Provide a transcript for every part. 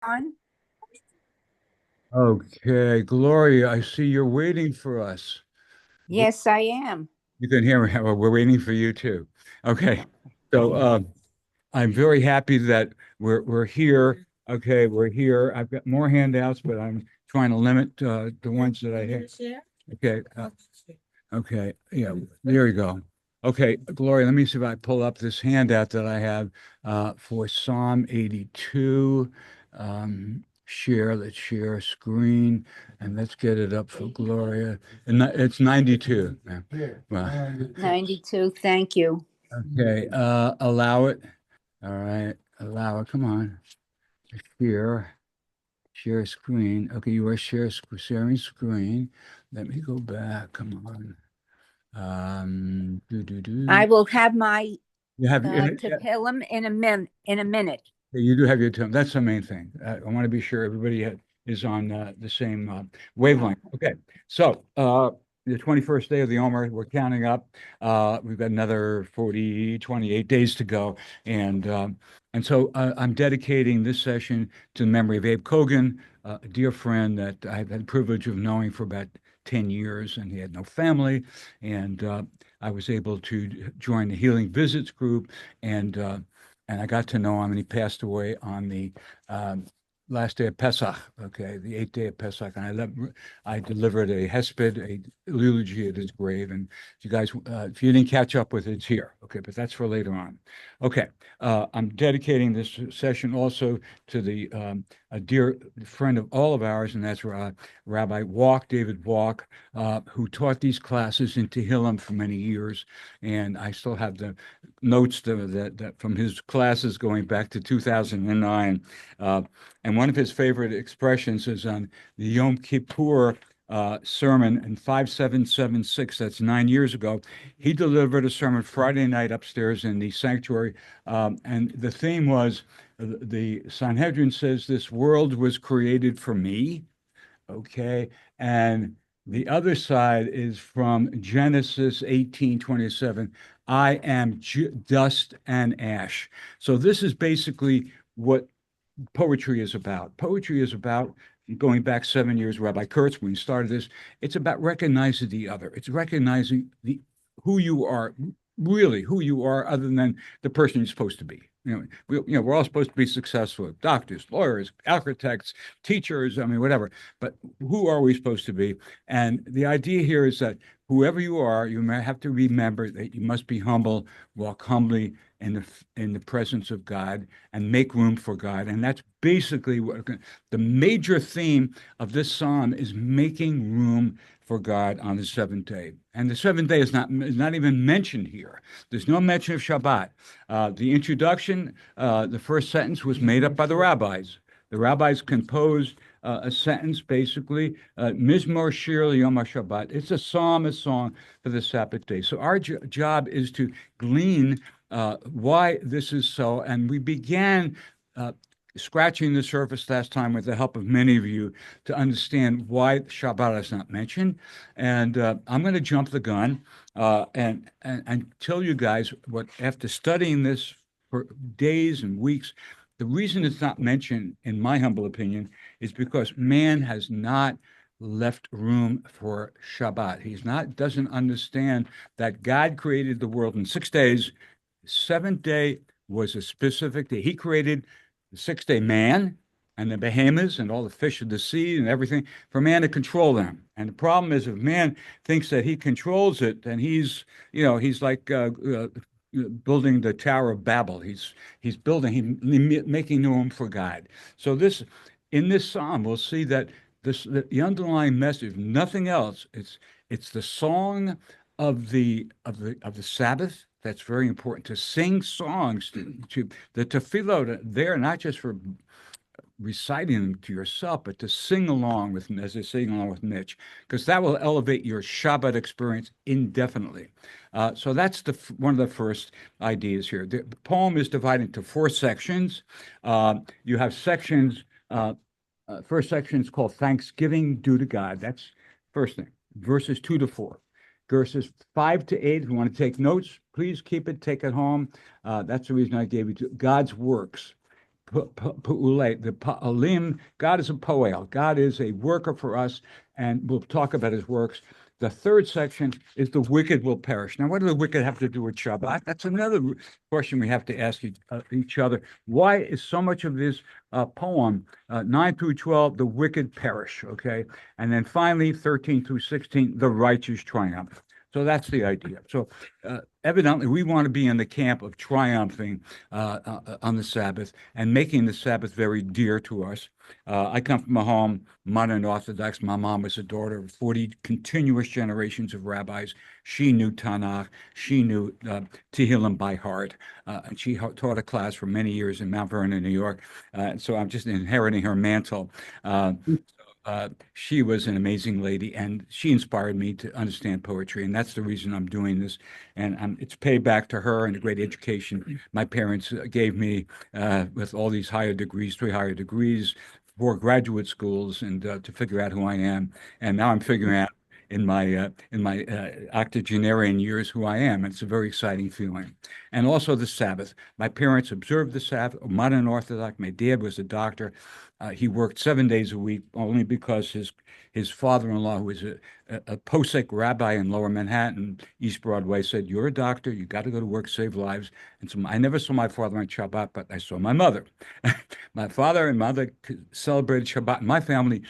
On? Okay, Gloria, I see you're waiting for us. Gl- Yes, I am. You can hear me. Well, we're waiting for you too. Okay, so I'm very happy that we're here. Okay, we're here. I've got more handouts, but I'm trying to limit the ones that I have. Okay, okay, yeah, there you go. Okay, Gloria, let me see if I pull up this handout that I have for Psalm 82. Let's share a screen and let's get it up for Gloria. And it's 92. Yeah. Wow. 92. Thank you. Okay, allow it. All right, allow it. Come on. Share, share screen. Okay, you are sharing screen. Let me go back. Come on. Do do I do. will have my You have yeah, Tehillim in a minute. you do have your tone. That's the main thing. I want to be sure everybody is on the same wavelength. Okay, so the 21st day of the Omer, we're counting up. We've got another 28 days to go, and so I'm dedicating this session to the memory of Abe Kogan, a dear friend that I've had the privilege of knowing for about 10 years, and he had no family, and I was able to join the Healing Visits group, and uh, and I got to know him, and he passed away on the um, last day of Pesach. Okay, the 8th day of Pesach, and I delivered a hesped, a eulogy at his grave. And if you didn't catch up with it, it's here. Okay, but that's for later on. Okay, I'm dedicating this session also to a dear friend of all of ours, and that's Rabbi David Walk, who taught these classes in Tehillim for many years, and I still have the notes that from his classes going back to 2009. And one of his favorite expressions is on the Yom Kippur sermon in 5776. That's 9 years ago. He delivered a sermon Friday night upstairs in the sanctuary. And the theme was the Sanhedrin says, "This world was created for me." Okay. And the other side is from Genesis 18:27. I am dust and ash. So this is basically what poetry is about. Poetry is about going back 7 years, Rabbi Kurtz, when he started this, it's about recognizing the other. It's recognizing the who you are, really who you are, other than the person you're supposed to be. We're all supposed to be successful, doctors, lawyers, architects, teachers, I mean, whatever. But who are we supposed to be? And the idea here is that whoever you are, you may have to remember that you must be humble, walk humbly in the presence of God, and make room for God. And that's basically what the major theme of this psalm is: making room for God on the seventh day. And the seventh day is not even mentioned here. There's no mention of Shabbat. The introduction, the first sentence was made up by the rabbis. The rabbis composed a sentence, basically, Mizmor Shir Yom Shabbat. It's a psalm, a song for the Sabbath day. So our job is to glean why this is so. And we began uh, scratching the surface last time with the help of many of you to understand why Shabbat is not mentioned. And I'm going to jump the gun and tell you guys what, after studying this for days and weeks, the reason it's not mentioned, in my humble opinion, is because man has not left room for Shabbat. He's not doesn't understand that God created the world in 6 days. Seventh day was a specific day. He created the 6 day man and the behemoths and all the fish of the sea and everything for man to control them. And the problem is, if man thinks that he controls it, then he's like building the Tower of Babel. He's making room for God. So in this psalm, we'll see that the underlying message, nothing else. It's the song of the Sabbath. That's very important, to sing songs, to the tefillot there, not just for reciting them to yourself, but to sing along with, as they sing along with Mitch, because that will elevate your Shabbat experience indefinitely. So that's one of the first ideas here. The poem is divided into four sections. You have sections. First section is called Thanksgiving Due to God. That's first thing. Verses 2 to 4. Verses 5 to 8. If you want to take notes, please keep it, take it home. That's the reason I gave you God's works. Pu'ule, the pa'alim. God is a poel. God is a worker for us, and we'll talk about his works. The third section is the wicked will perish. Now, what do the wicked have to do with Shabbat? That's another question we have to ask each other. Why is so much of this poem, 9 through 12, the wicked perish, okay? And then finally, 13 through 16, the righteous triumph. So that's the idea. So evidently, we want to be in the camp of triumphing on the Sabbath and making the Sabbath very dear to us. I come from a home, modern Orthodox. My mom was a daughter of 40 continuous generations of rabbis. She knew Tanakh. She knew Tehillim by heart. And she taught a class for many years in Mount Vernon, New York. So I'm just inheriting her mantle. She was an amazing lady, and she inspired me to understand poetry, and that's the reason I'm doing this. And it's paid back to her and the great education my parents gave me with all these higher degrees, 3 higher degrees, 4 graduate schools, and to figure out who I am. And now I'm figuring out in my octogenarian years who I am. It's a very exciting feeling. And also the Sabbath. My parents observed the Sabbath, modern Orthodox. My dad was a doctor. He worked 7 days a week only because his father-in-law, who was a posek rabbi in Lower Manhattan, East Broadway, said, "You're a doctor. You got to go to work, save lives." And so I never saw my father on Shabbat, but I saw my mother. My father and mother celebrated Shabbat in my family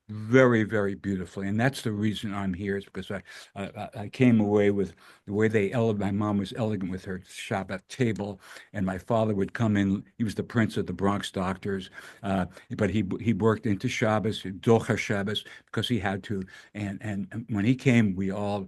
very, very beautifully, and that's the reason I'm here. Is because I came away with the way my mom was elegant with her Shabbat table, and my father would come in. He was the prince of the Bronx doctors, but he worked into Shabbos, Docha Shabbos, because he had to. And when he came, we all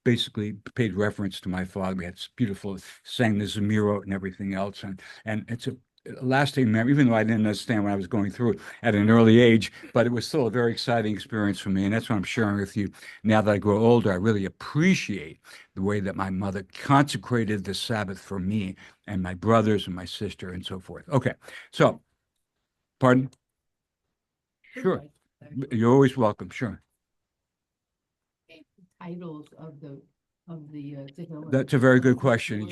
basically paid reference to my father. We had beautiful, sang the Zemirot and everything else, and it's a lasting memory, even though I didn't understand what I was going through at an early age, but it was still a very exciting experience for me. And that's what I'm sharing with you. Now that I grow older, I really appreciate the way that my mother consecrated the Sabbath for me and my brothers and my sister and so forth. Okay. So, pardon? Sure. You're always welcome. Sure. Titles of the That's a very good question.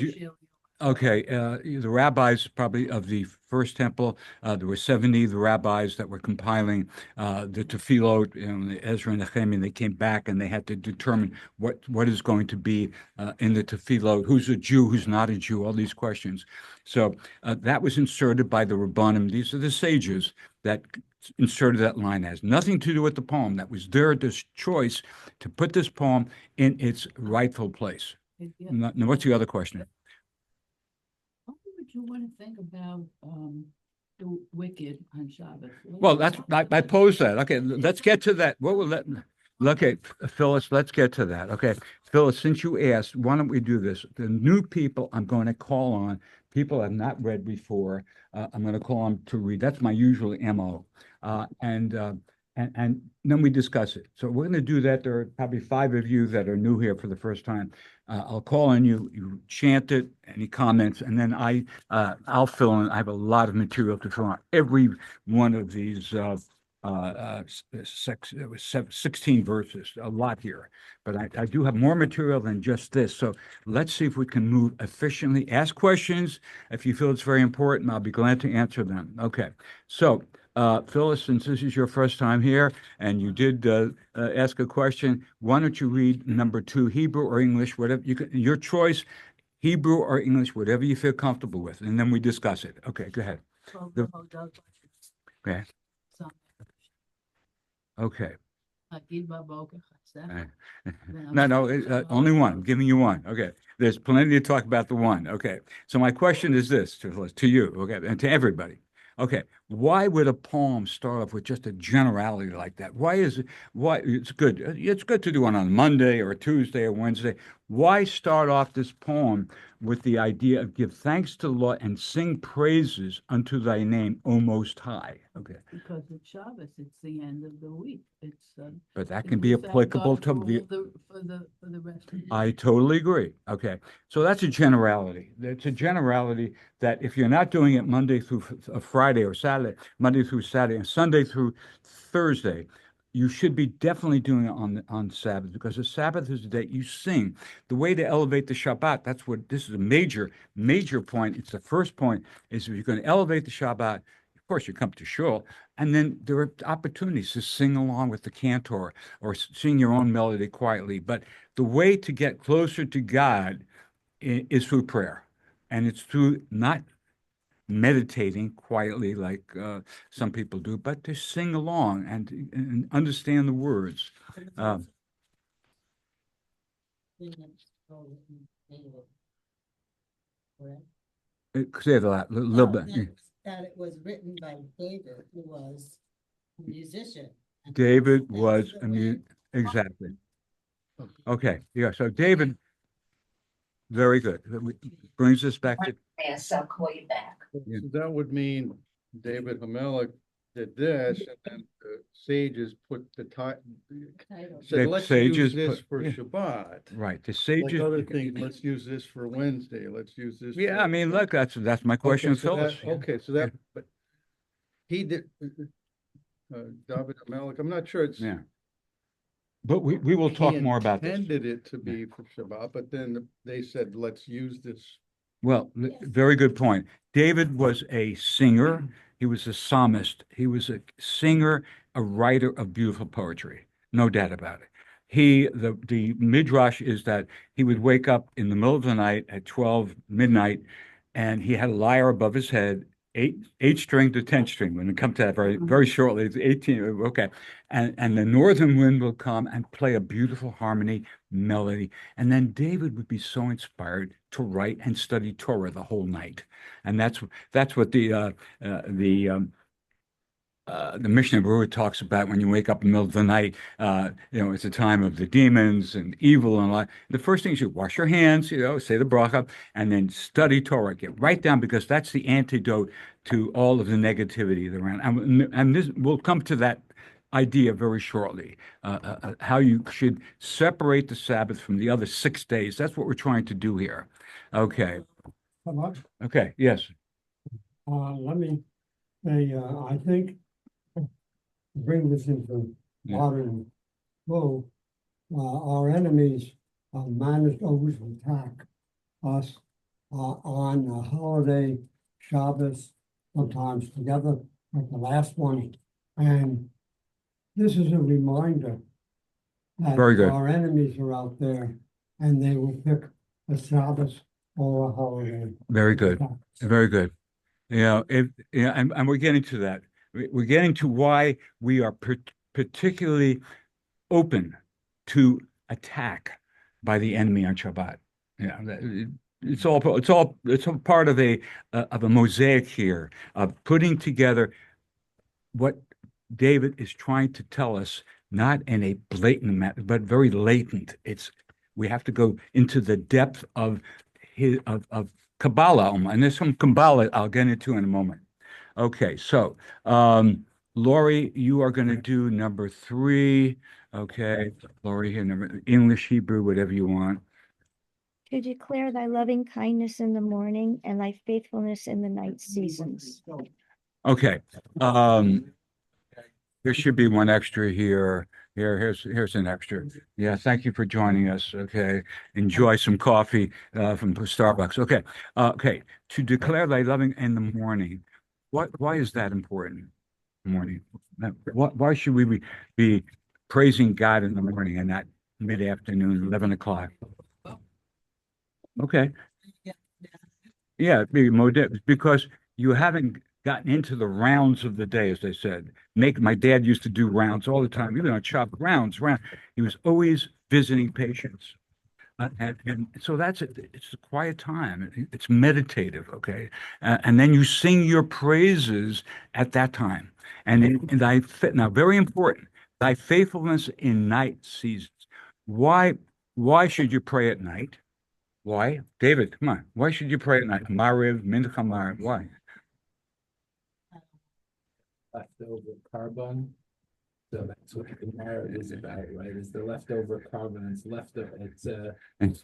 Okay, the rabbis probably of the first temple, there were 70 the rabbis that were compiling the tefillot, the Ezra and Nehemiah. They came back and they had to determine what is going to be in the tefillot, who's a Jew, who's not a Jew, all these questions. So that was inserted by the Rabbanim. These are the sages that inserted that line. It has nothing to do with the poem. That was their choice to put this poem in its rightful place. Now, what's the other question? You want to think about the wicked on Shabbat? Well, I posed that. Okay, let's get to that. What will that? Okay, Phyllis, let's get to that. Okay, Phyllis, since you asked, why don't we do this? The new people I'm going to call on, people I've not read before, I'm going to call them to read. That's my usual MO. And then we discuss it. So we're going to do that. There are probably 5 of you that are new here for the first time. I'll call on you. You chant it. Any comments, and then I'll fill in. I have a lot of material to fill in. Every one of these 16 verses, a lot here. But I do have more material than just this. So let's see if we can move efficiently. Ask questions if you feel it's very important. I'll be glad to answer them. Okay. So. Phyllis, since this is your first time here and you did ask a question, why don't you read number 2, Hebrew or English, whatever your choice, Hebrew or English, whatever you feel comfortable with, and then we discuss it. Okay, go ahead. Okay. Okay. No, only one. I'm giving you one. Okay. There's plenty to talk about the one. Okay. So my question is this to you, okay, and to everybody. Okay, why would a poem start off with just a generality like that? Why it's good. It's good to do it on Monday or Tuesday or Wednesday. Why start off this poem with the idea of give thanks to the Lord and sing praises unto thy name, O Most High? Okay. Because it's Shabbos, it's the end of the week. But that can be applicable to for the rest of the I totally agree. Okay. So that's a generality. It's a generality that if you're not doing it Monday through Friday or Saturday, Monday through Saturday, and Sunday through Thursday, you should be definitely doing it on Sabbath, because the Sabbath is the day you sing. The way to elevate the Shabbat, that's what this is a major point. It's the first point, is if you're going to elevate the Shabbat, of course you come to shul, and then there are opportunities to sing along with the cantor or sing your own melody quietly. But the way to get closer to God is through prayer, and it's through not meditating quietly like some people do, but to sing along and understand the words. Say that a little bit. That it was written by David, who was a musician. And David that's was the a way- exactly. Okay, yeah. So David, very good. Brings us back to Yes, I'll call you back. Yeah. So that would mean David Hamelech did this, and then the sages put the time, Title. said, The let's sages use this put- for yeah. Shabbat. right. The Like sages. other things, let's use this for Wednesday, let's use this. Yeah, for- I mean, look, that's my question, Okay, so Phyllis. that- Okay, so that, but he did, David Hamelech, I'm not sure it's. Yeah. But we will talk more about this. Intended it to be for Shabbat, but then they said, let's use this. Well, very good point. David was a singer. He was a psalmist. He was a singer, a writer of beautiful poetry. No doubt about it. The midrash is that he would wake up in the middle of the night at 12 midnight, and he had a lyre above his head, eight string to 10 string. When we come to that very shortly, it's 18. Okay. And the northern wind will come and play a beautiful harmony, melody. And then David would be so inspired to write and study Torah the whole night. And that's what the Mishnah Berurah talks about when you wake up in the middle of the night. It's a time of the demons and evil and all. The first thing is you wash your hands, say the bracha, and then study Torah. Get right down, because that's the antidote to all of the negativity around. And this we'll come to that idea very shortly. How you should separate the Sabbath from the other 6 days. That's what we're trying to do here. Okay. How much? Okay. Yes. Let me say, I think to bring this into Yeah. modern flow, our enemies managed always to attack us on a holiday, Shabbos, sometimes together, like the last one. And this is a reminder that Very good. our enemies are out there, and they will pick a Shabbos or a holiday. Very good. Very good. And we're getting to that. We're getting to why we are particularly open to attack by the enemy on Shabbat. Yeah, it's all part of a mosaic here of putting together what David is trying to tell us, not in a blatant manner, but very latent. We have to go into the depth of Kabbalah, and there's some Kabbalah I'll get into in a moment. Okay, so Lori, you are going to do number 3. Okay, Lori here, number English, Hebrew, whatever you want. To declare thy loving kindness in the morning and thy faithfulness in the night seasons. Okay, there should be one extra here. Here's an extra. Yeah, thank you for joining us. Okay, enjoy some coffee from Starbucks. Okay. To declare thy loving in the morning. Why is that important? Morning. Why should we be praising God in the morning and not mid-afternoon, 11 o'clock? Okay. Yeah, because you haven't gotten into the rounds of the day, as they said. My dad used to do rounds all the time, even on shop rounds. He was always visiting patients. And so it's a quiet time. It's meditative, okay? And then you sing your praises at that time. And now, very important, thy faithfulness in night seasons. Why should you pray at night? Why? David, come on. Why should you pray at night? Mariv, Mincha Mariv. Why? Leftover carbon. So that's what the marriage is about, right? It's the leftover carbon, it's leftover, it's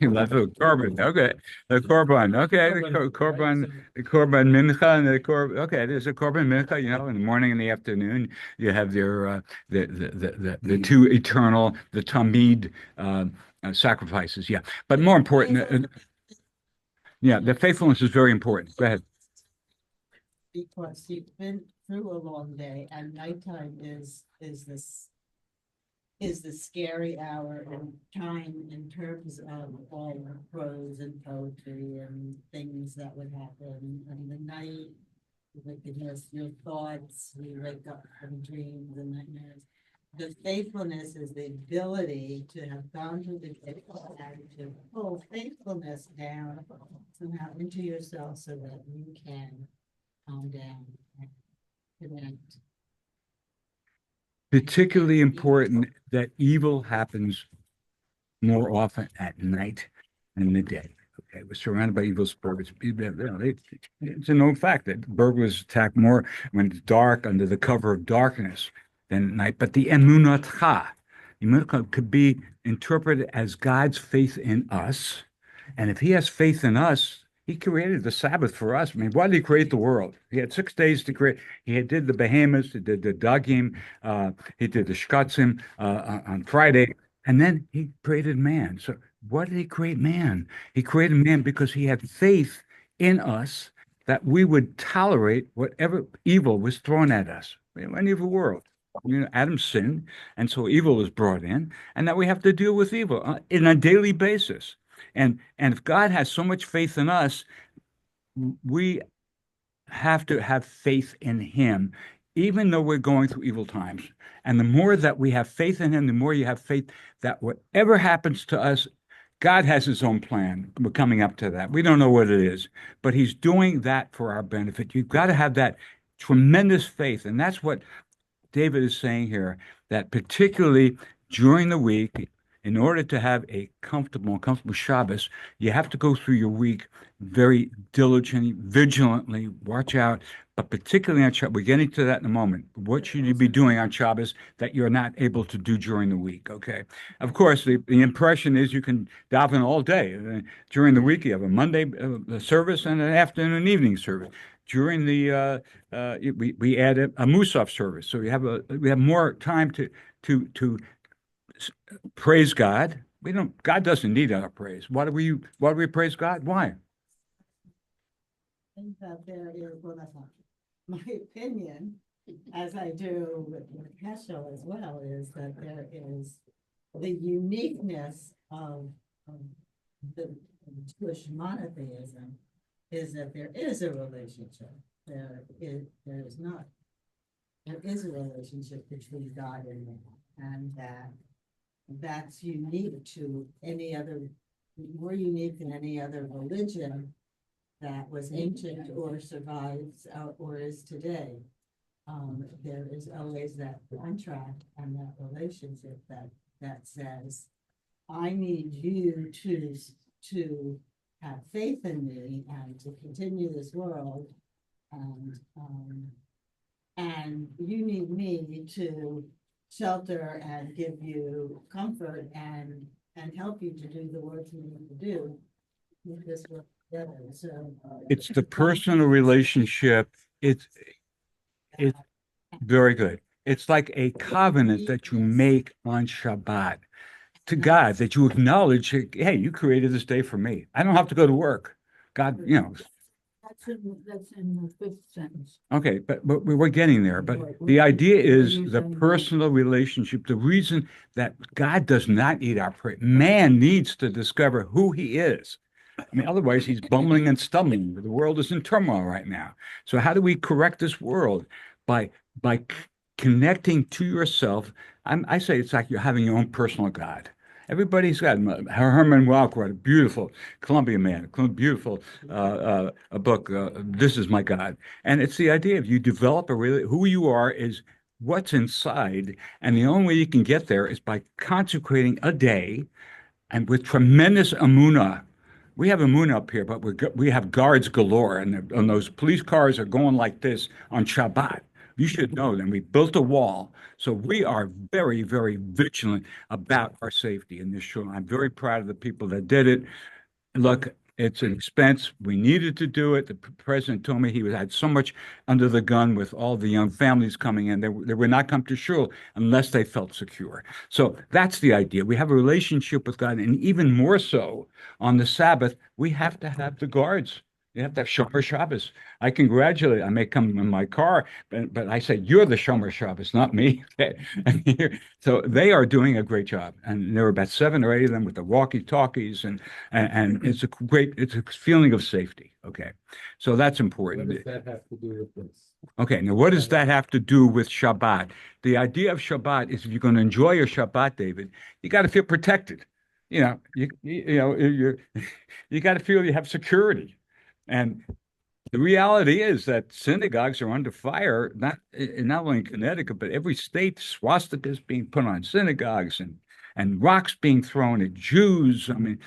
Leftover carbon. Okay, the korban. Okay, the korban, right? the korban mincha, and the korban. Okay, there's a korban mincha. You know, in the morning and the afternoon, you have your the two eternal, the tamid sacrifices. Yeah, but more important, yeah, the faithfulness is very important. Go ahead. Because you've been through a long day and nighttime is the scary hour and time in terms of all the prose and poetry and things that would happen. And the night, wickedness, your thoughts, you wake up from dreams and nightmares. The faithfulness is the ability to have gone through the day and to pull faithfulness down somehow into yourself so that you can calm down and connect. Particularly important that evil happens more often at night than in the day. Okay, we're surrounded by evil spirits. It's a known fact that burglars attack more when it's dark, under the cover of darkness, than at night. But the emunatcha could be interpreted as God's faith in us. And if he has faith in us, he created the Sabbath for us. I mean, why did he create the world? He had 6 days to create. He did the behemoths, he did the dagim, he did the shkatzim on Friday, and then he created man. So why did he create man? He created man because he had faith in us that we would tolerate whatever evil was thrown at us. Any evil world. You know, Adam sinned, and so evil was brought in, and that we have to deal with evil on a daily basis. And if God has so much faith in us, we have to have faith in him, even though we're going through evil times. And the more that we have faith in him, the more you have faith that whatever happens to us, God has his own plan. We're coming up to that. We don't know what it is, but he's doing that for our benefit. You've got to have that tremendous faith. And that's what David is saying here, that particularly during the week, in order to have a comfortable Shabbos, you have to go through your week very diligently, vigilantly, watch out. But particularly on Shabbos, we're getting to that in a moment. What should you be doing on Shabbos that you're not able to do during the week? Okay. Of course, the impression is you can daven all day. During the week, you have a Monday service and an afternoon and evening service. During the we add a Musaf service, so we have more time to praise God. God doesn't need our praise. Why do we praise God? Why? I think that there is, well, that's not my opinion, as I do with Heschel as well, is that there is the uniqueness of the Jewish monotheism is that there is a relationship. There is not. There is a relationship between God and man, and that's unique to any other, more unique than any other religion that was ancient or survives or is today. There is always that contract and that relationship that says, I need you to have faith in me and to continue this world, and you need me to shelter and give you comfort and help you to do the work you need to do with this work together. So It's the personal relationship. It's very good. It's like a covenant that you make on Shabbat to God, that you acknowledge, hey, you created this day for me. I don't have to go to work. God, That's in the fifth sentence. Okay, but we're getting there. But the idea is the personal relationship. The reason that God does not need our prayer, man needs to discover who he is. I mean, otherwise he's bumbling and stumbling. The world is in turmoil right now. So how do we correct this world? By connecting to yourself. I say it's like you're having your own personal God. Everybody's got Herman Walker, a beautiful Colombian man, beautiful a book. This is my God, and it's the idea of you develop who you are is what's inside, and the only way you can get there is by consecrating a day, and with tremendous amuna. We have amuna up here, but we have guards galore, and those police cars are going like this on Shabbat. You should know that we built a wall. So we are very, very vigilant about our safety in this show. I'm very proud of the people that did it. Look, it's an expense. We needed to do it. The president told me had so much under the gun with all the young families coming in. They would not come to shul unless they felt secure. So that's the idea. We have a relationship with God, and even more so on the Sabbath, we have to have the guards. You have to have Shomer Shabbos. I congratulate. I may come in my car, but I say you're the Shomer Shabbos, not me. Okay? So they are doing a great job, and there are about 7 or 8 of them with the walkie-talkies, and it's a feeling of safety. Okay, so that's What important. does that have to do with this? Okay, now what does that have to do with Shabbat? The idea of Shabbat is if you're going to enjoy your Shabbat, David, you got to feel protected. You got to feel you have security. And the reality is that synagogues are under fire, not only in Connecticut, but every state. Swastikas being put on synagogues and rocks being thrown at Jews. I mean,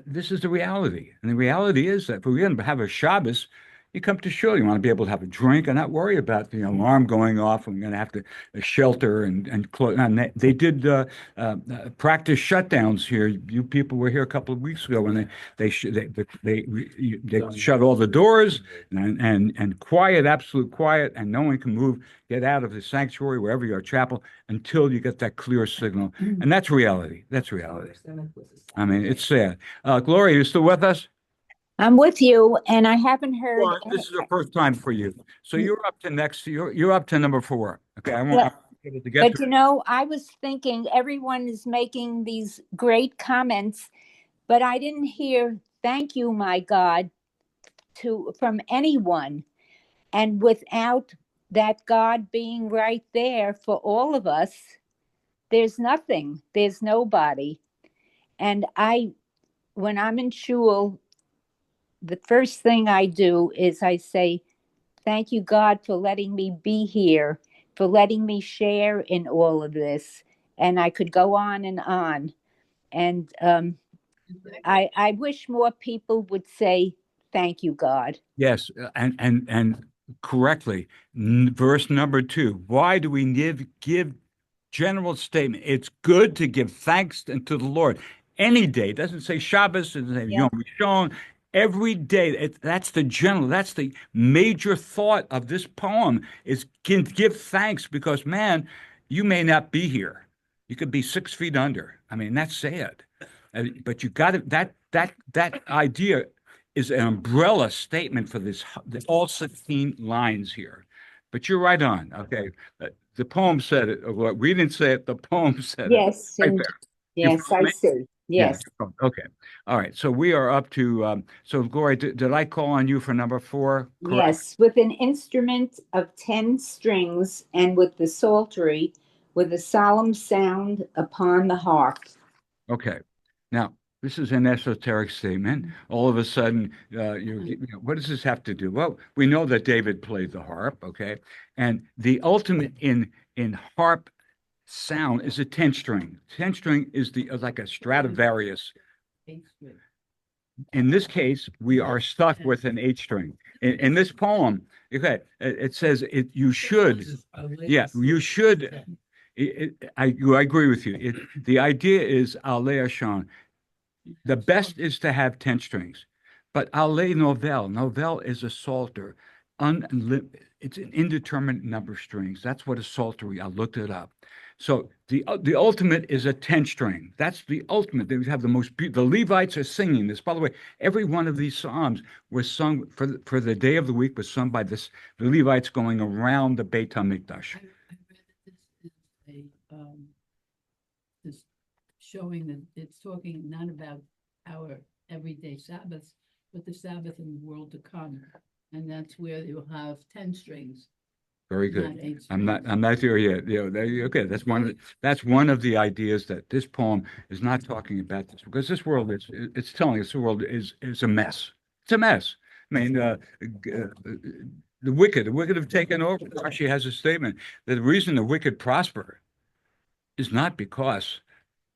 this is the reality. And the reality is that if we're going to have a Shabbos, you come to shul, you want to be able to have a drink and not worry about the alarm going off. And we're going to have to shelter and close. And they did practice shutdowns here. You people were here a couple of weeks ago when they shut all the doors and quiet, absolute quiet, and no one can move, get out of the sanctuary, wherever you are, chapel, until you get that clear signal. And that's reality. That's reality. I mean, it's sad. Gloria, you still with us? I'm with you, and I haven't heard. Well, this is the first time for you. So you're up to you're up to number 4. Okay, I want Yeah. to be able to get But to. I was thinking everyone is making these great comments, but I didn't hear thank you, my God, from anyone. And without that God being right there for all of us, there's nothing. There's nobody. And when I'm in shul, the first thing I do is I say, thank you, God, for letting me be here, for letting me share in all of this. And I could go on and on. And I wish more people would say, thank you, God. Yes, and correctly, verse number 2. Why do we give general statement? It's good to give thanks unto the Lord any day. It doesn't say Shabbos, it doesn't say Yeah. Yom Rishon. Every day. That's the major thought of this poem is give thanks because, man, you may not be here. You could be 6 feet under. I mean, that's sad. But you got it. That idea is an umbrella statement for all 16 lines here. But you're right on. Okay. The poem said it. Well, we didn't say it. The poem said Yes. it. Right And there. yes, I see. Yes. Okay. All right. So we are up to, so Gloria, did I call on you for number 4? Correct? Yes. With an instrument of 10 strings and with the psaltery, with a solemn sound upon the harp. Okay. Now, this is an esoteric statement. All of a sudden, what does this have to do? Well, we know that David played the harp, okay? And the ultimate in harp sound is a 10 string. 10 string is like a Stradivarius. In this case, we are stuck with an 8 string. In this poem, okay, it says you should. Yeah, you should. I agree with you. The idea is alei Ashan. The best is to have 10 strings, but alei novel is a psalter. It's an indeterminate number of strings. That's what a psaltery. I looked it up. So the ultimate is a 10 string. That's the ultimate. They have the Levites are singing this. By the way, every one of these psalms was sung for the day of the week was sung by the Levites going around the Beit HaMikdash. I read that this is showing that it's talking not about our everyday Sabbath, but the Sabbath in the world to come. And that's where you'll have 10 strings. Very not good. 8 I'm strings. not there yet. Okay. That's one of the ideas that this poem is not talking about this because this world it's telling us the world is a mess. It's a mess. I mean, the wicked have taken over. Rashi has a statement that the reason the wicked prosper is not because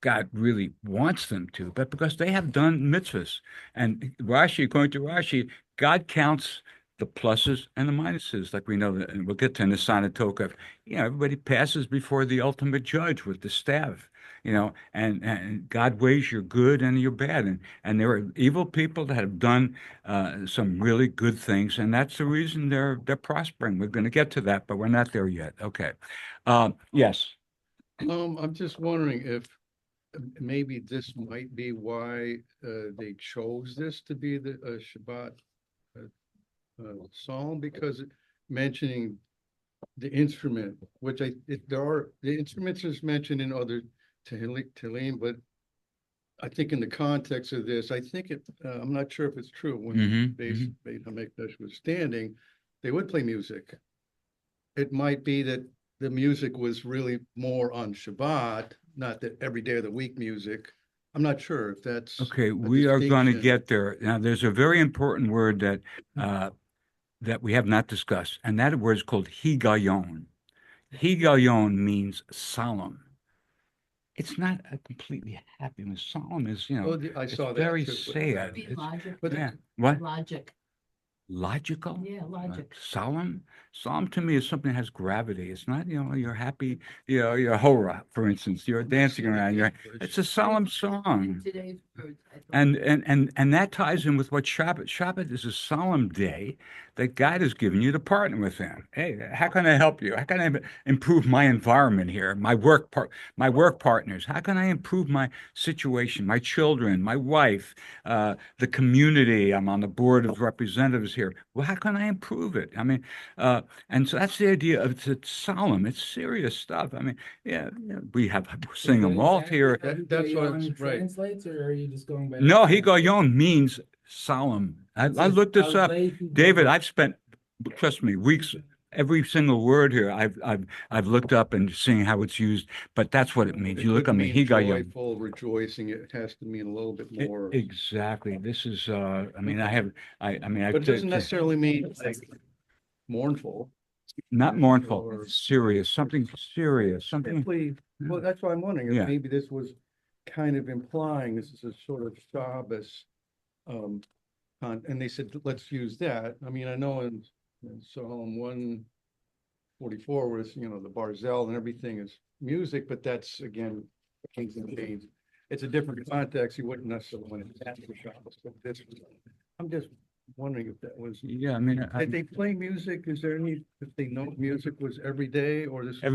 God really wants them to, but because they have done mitzvahs. And Rashi, according to Rashi, God counts the pluses and the minuses, like we know that, and we'll get to in the Sanatokov. Everybody passes before the ultimate judge with the staff, and God weighs your good and your bad. And there are evil people that have done some really good things, and that's the reason they're prospering. We're going to get to that, but we're not there yet. Okay. Yes. I'm just wondering if maybe this might be why they chose this to be the Shabbat psalm, because mentioning the instrument, which the instruments is mentioned in other Tehillim, but I think in the context of this, I think I'm not sure if it's true. When Beit HaMikdash was standing, they would play music. It might be that the music was really more on Shabbat, not that every day of the week music. I'm not sure if that's Okay, a we are going to distinction. get there. Now, there's a very important word that we have not discussed, and that word is called higayon. Higayon means solemn. It's not a completely happiness. Solemn is, I it's saw that very too, but- sad. Be It's, logic. yeah. What? Logic. Logical? Yeah, logic. Solemn? Solemn to me is something that has gravity. It's not, you're happy, you're hora, for instance. You're dancing around. It's a solemn song. Today's words, I thought. And that ties in with what Shabbat. Shabbat is a solemn day that God has given you to partner with Him. Hey, how can I help you? How can I improve my environment here? My work partners. How can I improve my situation? My children, my wife, the community. I'm on the board of representatives here. Well, how can I improve it? I mean, and so that's the idea of it's solemn. It's serious stuff. I mean, we sing them all here. That's what it's right. Translates, or are you just going by? No, higayon means solemn. I looked this up. David, I've spent, trust me, weeks, every single word here I've looked up and seeing how it's used, but that's what it means. It You look could at me, mean higayon. joyful, rejoicing. It has to mean a little bit more. Exactly. This is I mean, But it doesn't necessarily mean like mournful. not mournful, or- serious, something serious, something. Simply, well, that's why I'm wondering Yeah. if maybe this was kind of implying this is a sort of Shabbos. And they said, let's use that. I mean, I know in Psalm 144 was, the Barzell and everything is music, but that's again, kings and queens. It's a different context. You wouldn't necessarily want to ask for Shabbos, but I'm just wondering if that was. Yeah, I mean, Did they play music? Is there any, if they know music was every day or this? the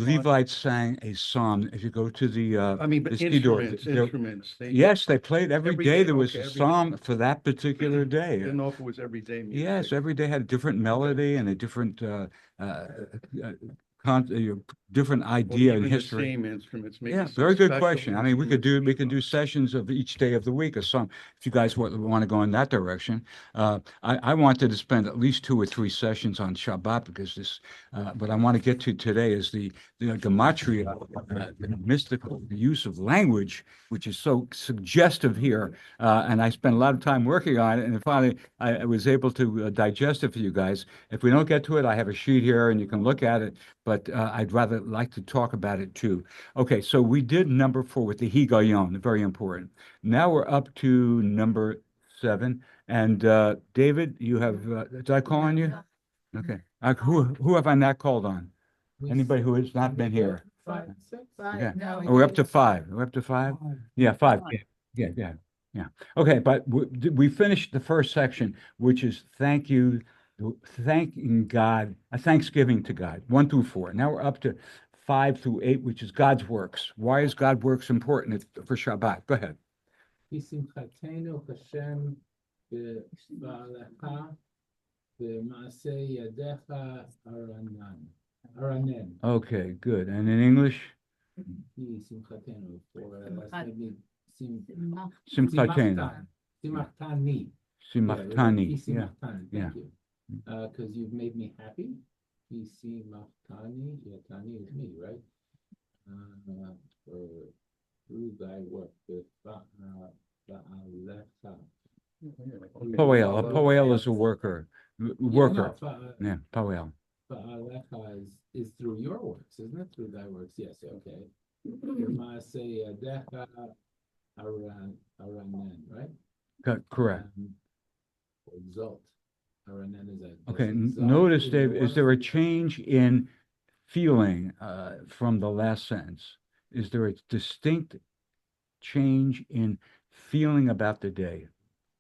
Levites sang a psalm. If you go to the I mean, but the Siddur, instruments. yes, they played every Every day. day, There was okay, a every day. psalm for that particular day. Didn't know if it was every day music. Yes, every day had a different melody and a different different Or idea and even the history. same instruments. maybe Yeah, some very good special question. I mean, we can instruments. do sessions of each day of the week or some, if you guys want to go in that direction. I wanted to spend at least 2 or 3 sessions on Shabbat because what I want to get to today is the gematria, the mystical use of language, which is so suggestive here. And I spent a lot of time working on it, and finally I was able to digest it for you guys. If we don't get to it, I have a sheet here and you can look at it, but I'd rather like to talk about it too. Okay, so we did number 4 with the higayon, very important. Now we're up to number 7. And David, you have, did I call on you? Okay. Who have I not called on? Anybody who has not been here? 5, 6. Yeah. No, Oh, we're up to 5. We're up to 5? Yeah, 5. Yeah. Okay, but we finished the first section, which is thanking God, a thanksgiving to God, 1 through 4. Now we're up to 5 through 8, which is God's works. Why is God's works important for Shabbat? Go ahead. בשמחתנו השם בפעלך במעשה ידיך ארנן. Okay, good. And in English? בשמחתנו, for Simchat. maybe Simchatenu. Simchaktani. Simchaktani. Yeah. Simchaktani, Yeah. thank you. Because you've made me happy. Simchaktani, Yatani is me, right? Through thy work, Poel. A poel is a worker. Worker. Yeah, poel. Fa'alecha is through your works, isn't it? Through thy works, yes, okay. Maaseh yadecha aranen, right? Correct. Exalt. and is that? Okay, that's notice, in your Dave, is there a works? change in feeling from the last sentence? Is there a distinct change in feeling about the day?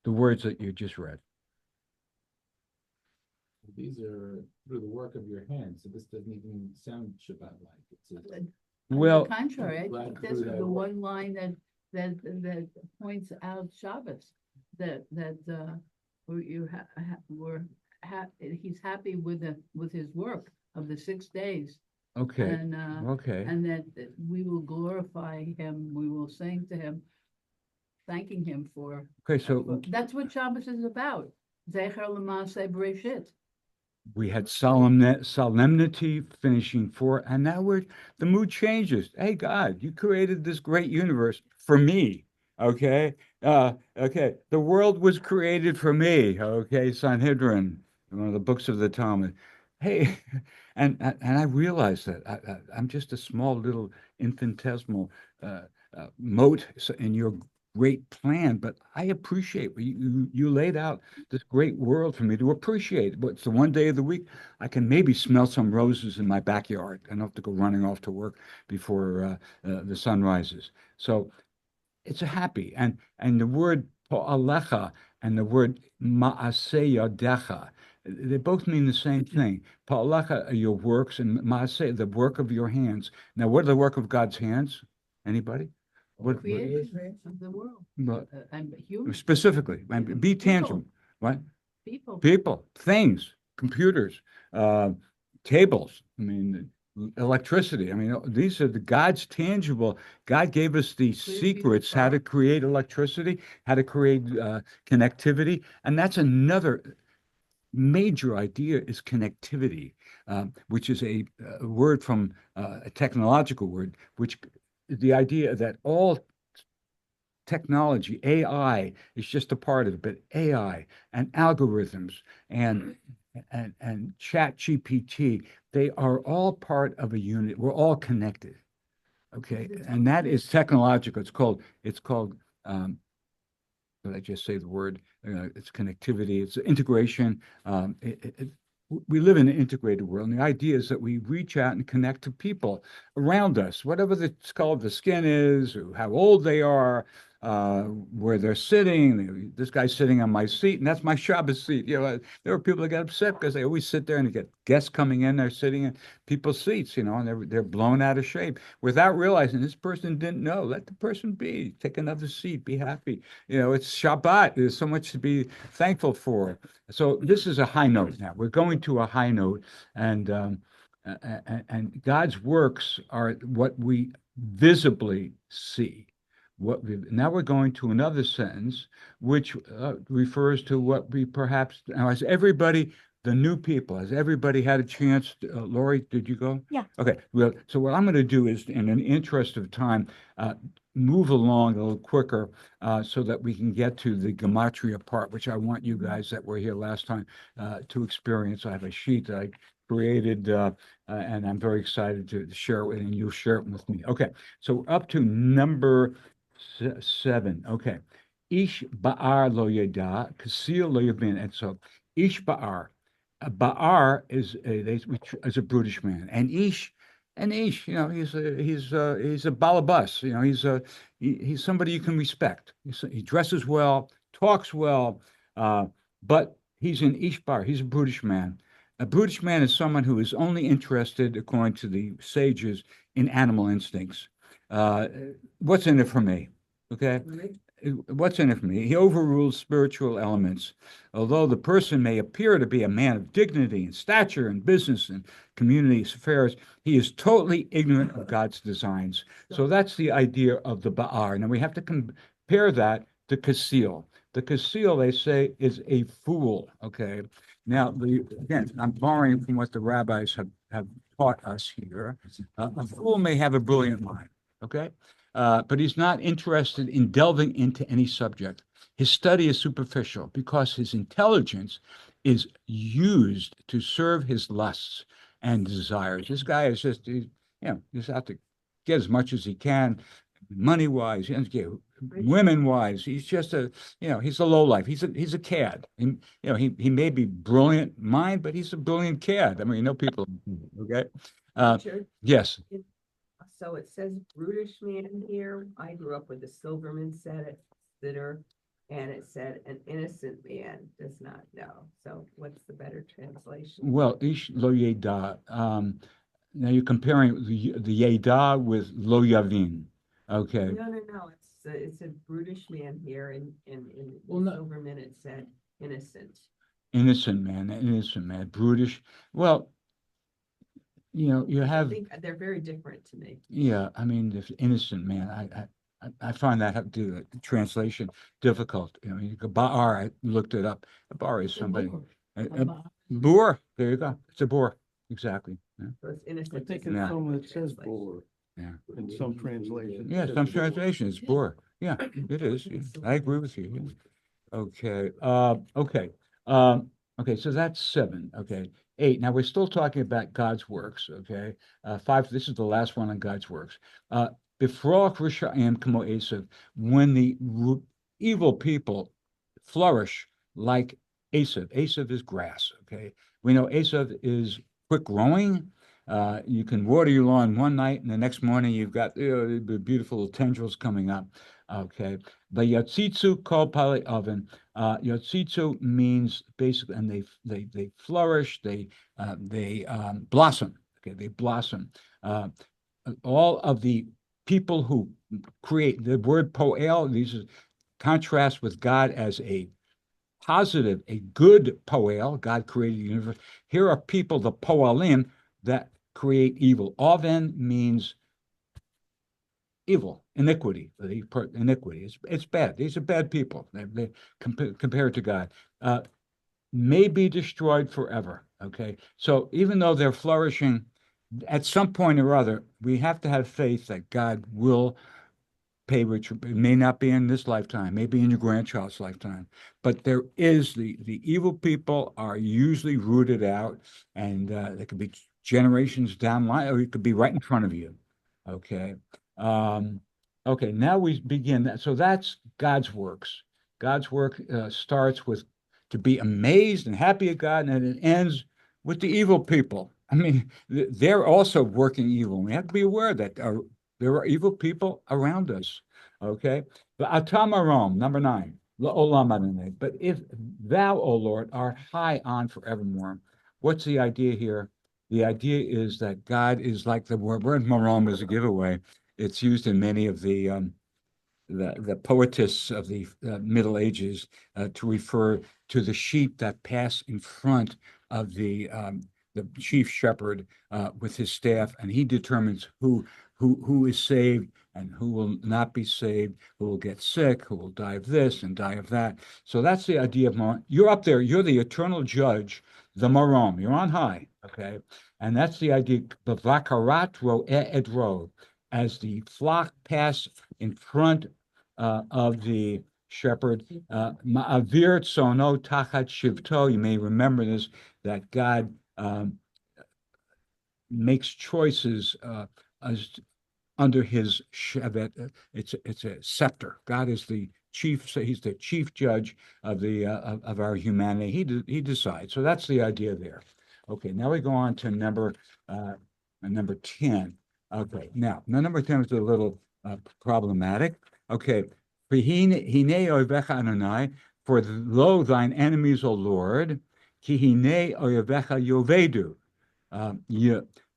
The words that you just read. These are through the work of your hands, so this doesn't even sound Shabbat-like. It's a, On Well, the contrary, I Glad think to this do is that. the one line that points out Shabbos, where he's happy with his work of the 6 days. okay, And, okay. and that we will glorify him, we will sing to him, thanking him for. Okay, so That's what Shabbos is about. Zecher l'maaseh Bereshit. we had solemnity finishing four, and now the mood changes. Hey, God, you created this great universe for me. Okay. Okay. The world was created for me. Okay. Sanhedrin, one of the books of the Talmud. Hey, and I realize that I'm just a small little infinitesimal mote in your great plan, but I appreciate you laid out this great world for me to appreciate. But it's the one day of the week I can maybe smell some roses in my backyard. I don't have to go running off to work before the sun rises. So it's a happy, and the word po'alecha and the word ma'aseh yadecha, they both mean the same thing. Po'alecha are your works, and ma'aseh, the work of your hands. Now, what are the work of God's hands? Anybody? What Creation of the world, but and human specifically, and be People. tangible. What? people. People, things, computers, tables. I mean, electricity. I mean, these are the God's tangible. God gave us the Clear secrets people how to power. create electricity, how to create connectivity, and that's another major idea is connectivity, which is a word from a technological word, which the idea that all technology, AI is just a part of it, but AI and algorithms and chat GPT, they are all part of a unit. We're all connected. Okay. And that is technological. It's called did I just say the word? It's connectivity, it's integration. We live in an integrated world, and the idea is that we reach out and connect to people around us, whatever the color of the skin is, or how old they are, where they're sitting. This guy's sitting on my seat, and that's my Shabbos seat. There are people that get upset because they always sit there and get guests coming in. They're sitting in people's seats, and they're blown out of shape without realizing this person didn't know. Let the person be. Take another seat. Be happy. It's Shabbat. There's so much to be thankful for. So this is a high note now. We're going to a high note, and God's works are what we visibly see. Now we're going to another sentence, which refers to what we perhaps now as everybody. The new people, has everybody had a chance? Lori, did you go? Yeah. Okay. Well, so what I'm going to do is, in an interest of time, move along a little quicker so that we can get to the gematria part, which I want you guys that were here last time to experience. I have a sheet that I created, and I'm very excited to share it with you, and you'll share it with me. Okay. So up to number 7. Okay. Ish ba'ar lo yada, kasil lo yabin. And so ish ba'ar. Ba'ar is a brutish man, and Ish, he's a balabas. He's somebody you can respect. He dresses well, talks well, but he's an Ish bar. He's a brutish man. A brutish man is someone who is only interested, according to the sages, in animal instincts. What's in it for me? Okay. What's in it for me? He overrules spiritual elements. Although the person may appear to be a man of dignity and stature in business and community affairs, he is totally ignorant of God's designs. So that's the idea of the Ba'ar. Now we have to compare that to Kasil. The Kasil, they say, is a fool. Okay. Now, again, I'm borrowing from what the rabbis have taught us here. A fool may have a brilliant mind. Okay. But he's not interested in delving into any subject. His study is superficial because his intelligence is used to serve his lusts and desires. This guy is just out to get as much as he can, money-wise, women-wise. He's just he's a lowlife. He's a cad. He may be brilliant mind, but he's a brilliant cad. I mean, people, okay? Richard, Yes. so it says brutish man here. I grew up with the Silverman sitter, and it said an innocent man does not know. So what's the better translation? Well, ish lo yeda. Now you're comparing the yeda with lo yavin. Okay. No. It's a brutish man here, in Well, no. Silverman it said innocent. Innocent man, brutish. Well, you I have, think they're very different to me. yeah, I mean, if innocent man, I find that the translation difficult. Bar, I looked it up. A bar is somebody. A boor, there you go. It's a boor, exactly. Yeah. So it's innocent. I think is in not some the it says translation. boar. Yeah. In some translations. Yeah, some translations, boor. Yeah, it is. Yeah, I agree with you. Yeah. Okay. Okay. So that's 7. Okay. 8. Now we're still talking about God's works. Okay. 5. This is the last one on God's works. Befroch Rishayim Kamo Esav, when the evil people flourish like Esav. Esav is grass. Okay. We know Esav is quick growing. You can water your lawn one night, and the next morning you've got the beautiful tendrils coming up. Okay, but yatzitzu kol pale oven. Yatzitzu means basically, and they flourish. They blossom. Okay, they blossom. All of the people who create the word poel. These are contrast with God as a positive, a good poel. God created the universe. Here are people, the poelim, that create evil. Oven means evil, iniquity. Iniquity. It's bad. These are bad people. They compared to God. May be destroyed forever. Okay. So even though they're flourishing, at some point or other, we have to have faith that God will pay retribution. It may not be in this lifetime, maybe in your grandchild's lifetime, but there is the evil people are usually rooted out, and they could be generations down line, or it could be right in front of you. Okay. Okay. Now we begin that. So that's God's works. God's work starts with to be amazed and happy at God, and it ends with the evil people. I mean, they're also working evil. We have to be aware that there are evil people around us. Okay. But atamarom, number 9. But if thou, O Lord, art high on forevermore, what's the idea here? The idea is that God is like the word marom is a giveaway. It's used in many of the poetists of the Middle Ages to refer to the sheep that pass in front of the chief shepherd with his staff, and he determines who is saved and who will not be saved, who will get sick, who will die of this and die of that. So that's the idea of Maram. You're up there. You're the eternal judge, the Maram. You're on high, okay? And that's the idea. B'vakarat ro edro, as the flock pass in front of the shepherd. Ma'avir tzono tachat shivto. You may remember this, that God makes choices as under his shevet. It's a scepter. God is the chief. So he's the chief judge of the of our humanity. He decides. So that's the idea there. Okay. Now we go on to number 10. Okay. Now number 10 is a little problematic. Okay. For lo thine enemies, O Lord, ki hine oyevecha yovedu.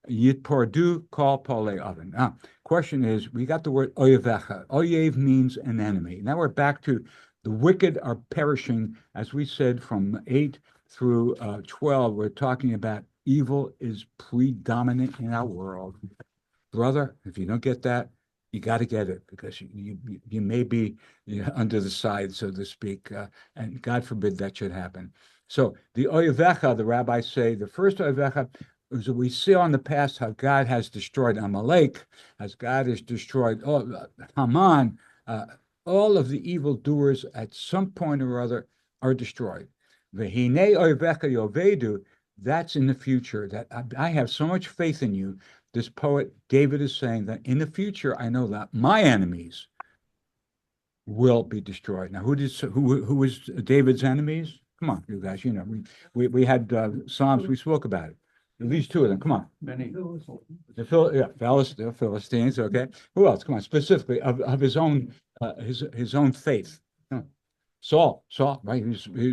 Yitpordu kol pole oven. Question is, we got the word oyevecha. Oyev means an enemy. Now we're back to the wicked are perishing. As we said, from 8 through 12, we're talking about evil is predominant in our world. Brother, if you don't get that, you got to get it, because you may be under the side, so to speak, and God forbid that should happen. So the oyevecha, the rabbis say, the first oyevecha, is we see on the past how God has destroyed Amalek, as God has destroyed Haman, all of the evildoers at some point or other are destroyed. V'hinei oyevecha yovedu, that's in the future, that I have so much faith in you this poet, David, is saying that in the future, I know that my enemies will be destroyed. Now, who was David's enemies? Come on, you guys, you know, we had Psalms, we spoke about it. At least two of them. Come on. Many. The Philistines. Okay. Who else? Come on. Specifically of his own faith. Saul, right?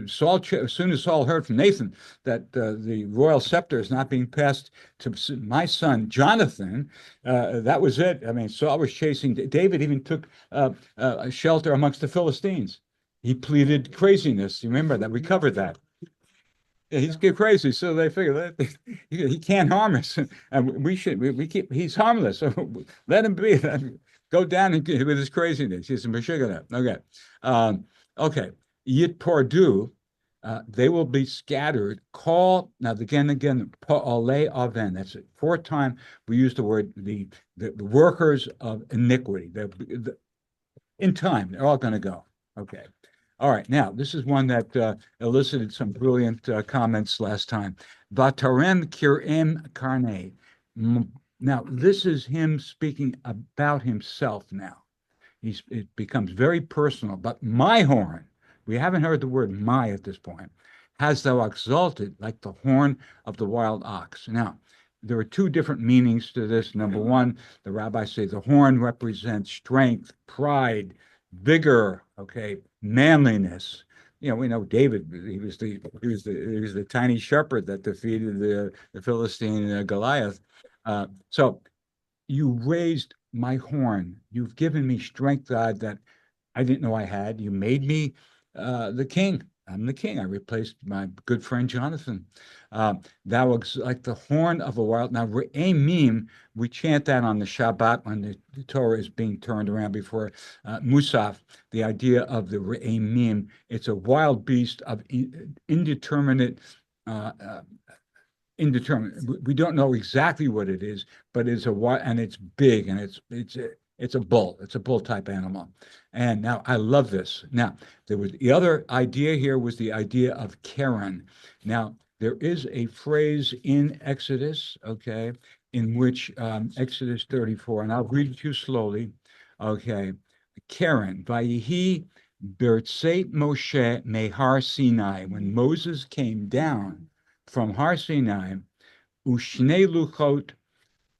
Saul. As soon as Saul heard from Nathan that the royal scepter is not being passed to my son Jonathan, that was it. I mean, Saul was chasing. David even took a shelter amongst the Philistines. He pleaded craziness. You remember that? We covered that. Yeah, he's crazy, so they figure that he can't harm us, and we keep. He's harmless, so let him be. Go down with his craziness. He's a Meshuggah. Okay, okay. Yit pordu, they will be scattered. Call now again, pa'alei aven. That's it. Fourth time we use the word the workers of iniquity. In time, they're all going to go. Okay. All right, now this is one that elicited some brilliant comments last time. Vatarem kirim karne. Now, this is him speaking about himself now. It becomes very personal, but my horn, we haven't heard the word my at this point, has thou exalted like the horn of the wild ox. Now, there are two different meanings to this. Number one, the rabbis say the horn represents strength, pride, vigor, okay, manliness. You know, we know David. He was the tiny shepherd that defeated the Philistine Goliath. So you raised my horn. You've given me strength, God, that I didn't know I had. You made me the king. I'm the king. I replaced my good friend Jonathan. That was like the horn of a wild. Now, Re'emim, we chant that on the Shabbat when the Torah is being turned around before Musaf. The idea of the Re'emim, it's a wild beast of indeterminate. We don't know exactly what it is, but it's and it's big, and it's a bull. It's a bull type animal. And now I love this. Now, there was the other idea here was the idea of Karen. Now, there is a phrase in Exodus, okay, in which Exodus 34, and I'll read it to you slowly. Okay. Karen, Vayihi Bertzeit Moshe Mehar Sinai, when Moses came down from Har Sinai, Ushne Luchot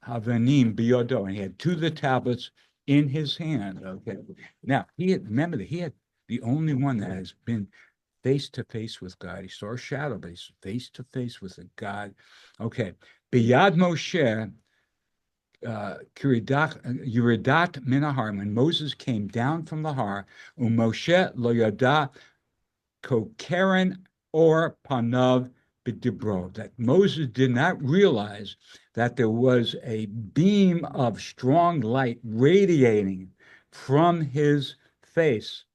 Havanim Biyodo, and he had two of the tablets in his hand. Okay. Now, remember that he had the only one that has been face to face with God. He saw a shadow, but he's face to face with a God. Okay. Biyad Moshe, Yuridat Minahar, when Moses came down from the Har, Moshe lo yada kokeren or panav b'dibro, that Moses did not realize that there was a beam of strong light radiating from his face,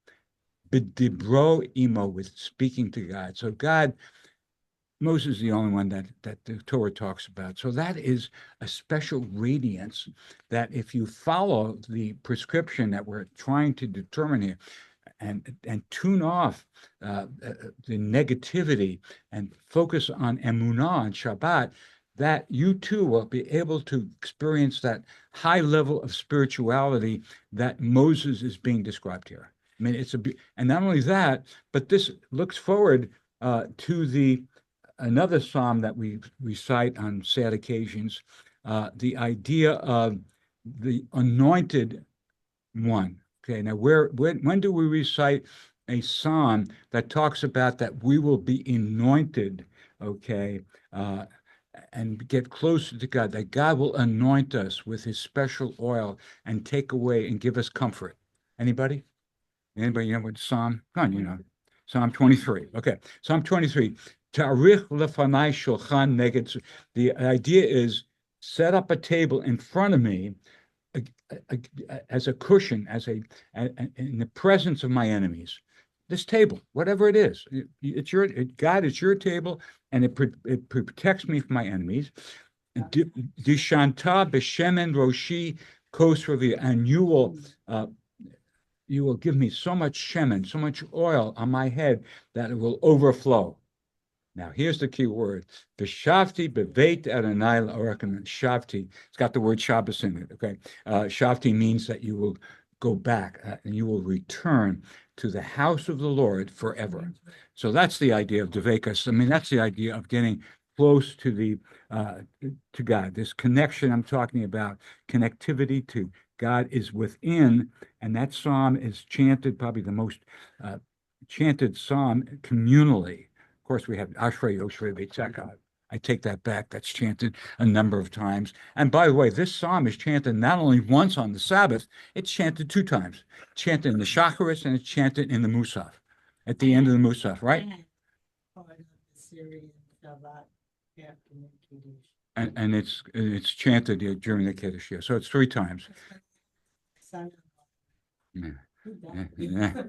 b'dibro imo, with speaking to God. So God, Moses is the only one that the Torah talks about. So that is a special radiance that if you follow the prescription that we're trying to determine here, and tune off the negativity and focus on emunah and Shabbat, that you too will be able to experience that high level of spirituality that Moses is being described here. I mean, and not only that, but this looks forward to another psalm that we recite on sad occasions, the idea of the anointed one. Okay, now when do we recite a psalm that talks about that we will be anointed, okay, and get closer to God, that God will anoint us with his special oil and take away and give us comfort? Anybody know what Psalm? Come on, you know. Psalm 23. Okay, Psalm 23. Tarich lefanai shulchan neged. The idea is set up a table in front of me as a cushion, in the presence of my enemies. This table, whatever it is, it's God, it's your table, and it protects me from my enemies. Dishanta b'shemen roshi kosravi, and you will give me so much shemen, so much oil on my head that it will overflow. Now, here's the key word. V'shavti beveit Adonai la'orachem. Shavti. It's got the word Shabbos in it, okay? Shavti means that you will go back and you will return to the house of the Lord forever. So that's the idea of Devekas. I mean, that's the idea of getting close to the to God. This connection I'm talking about, connectivity to God is within, and that psalm is chanted, probably the most chanted psalm communally. Of course, we have Ashrei Yoshrei Beitzekah. I take that back. That's chanted a number of times. And by the way, this psalm is chanted not only once on the Sabbath, it's chanted 2 times. It's chanted in the Shacharis and it's chanted in the Musaf, at the end of the Musaf, right? And part of the Syrian Shabbat after the Kiddush. And it's chanted during the Kiddush, yeah. So it's 3 times. Son-in-law. Yeah. Who Yeah, died? yeah.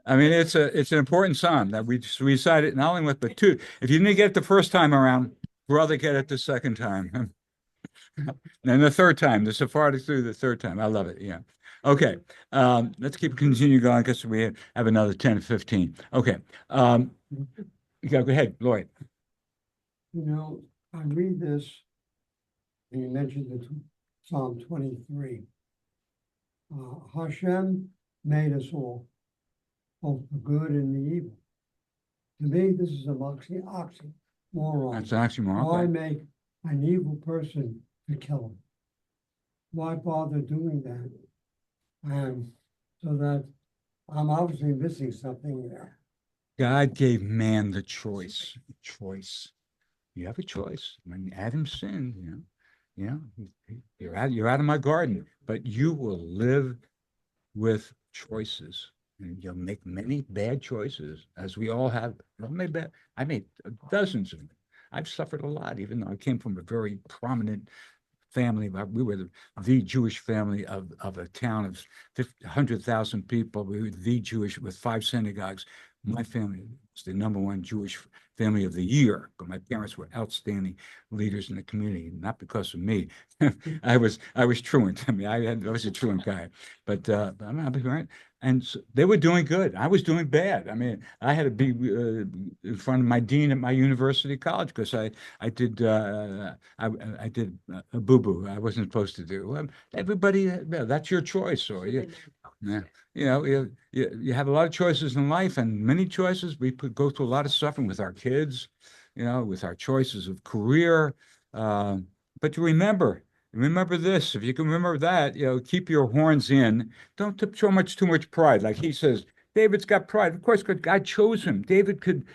I mean, it's an important psalm that we recite it not only with, but 2. If you didn't get it the first time around, brother, get it the second time. And the third time, the Sephardic through the third time. I love it. Yeah. Okay. Let's continue going because we have another 10 to 15. Okay. Go ahead, Lloyd. You know, I read this, and you mentioned the Psalm 23. Hashem made us all, both the good and the evil. To me, this is an oxymoron. That's an oxymoron. Why Okay. make an evil person to kill him? Why bother doing that? So that I'm obviously missing something there. God gave man the choice. You have a choice. When Adam sinned, you're out of my garden, but you will live with choices. And you'll make many bad choices, as we all have. I made dozens of them. I've suffered a lot, even though I came from a very prominent family. We were the Jewish family of a town of 100,000 people. We were the Jewish with 5 synagogues. My family was the #1 Jewish family of the year, but my parents were outstanding leaders in the community, not because of me. I was truant. I mean, I was a truant guy, but I'm right. And so they were doing good. I was doing bad. I mean, I had to be in front of my dean at my university college because I did a boo-boo I wasn't supposed to do. Everybody, that's your choice. Or yeah, you have a lot of choices in life, and many choices. We could go through a lot of suffering with our kids, with our choices of career. But remember this. If you can remember that, keep your horns in. Don't show too much pride. Like he says, David's got pride. Of course, God chose him. David could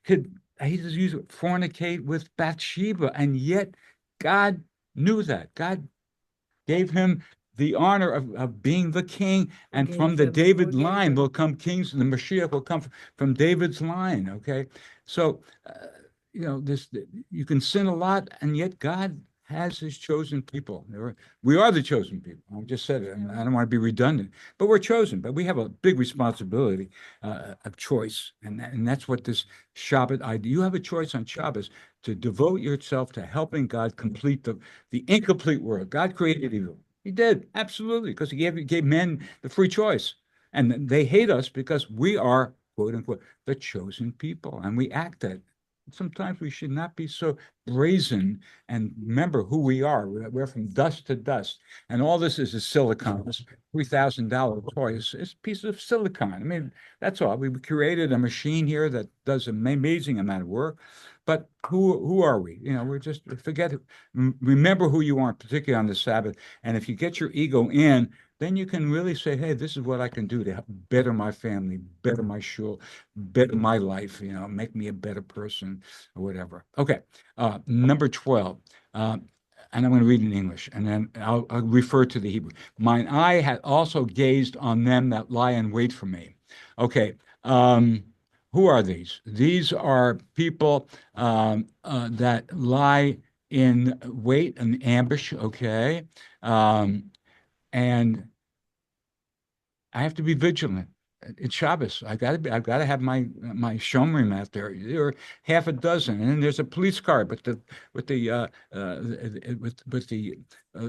he just use it, fornicate with Bathsheba, and yet God knew that. God gave him the honor of being the king, and from the David line will come kings, and the Mashiach will come from David's line. Okay, so this you can sin a lot, and yet God has his chosen people. We are the chosen people. I just said it. I don't want to be redundant, but we're chosen. But we have a big responsibility of choice, and that's what this Shabbat idea. You have a choice on Shabbos to devote yourself to helping God complete the incomplete world. God created evil. He did, absolutely, because he gave men the free choice. And they hate us because we are, quote unquote, the chosen people, and we act that. Sometimes we should not be so brazen and remember who we are. We're from dust to dust. And all this is silicon. This $3,000 toy is a piece of silicon. I mean, that's all. We created a machine here that does an amazing amount of work. But who are we? We're just forget it. Remember who you are, particularly on the Sabbath. And if you get your ego in, then you can really say, hey, this is what I can do to help better my family, better my shul, better my life, make me a better person or whatever. Okay, number 12. And I'm going to read in English, and then I'll refer to the Hebrew. Mine eye had also gazed on them that lie in wait for me. Okay, who are these? These are people that lie in wait and ambush, okay? And I have to be vigilant. It's Shabbos. I've got to have my shomrim out there. There are half a dozen, and then there's a police car with the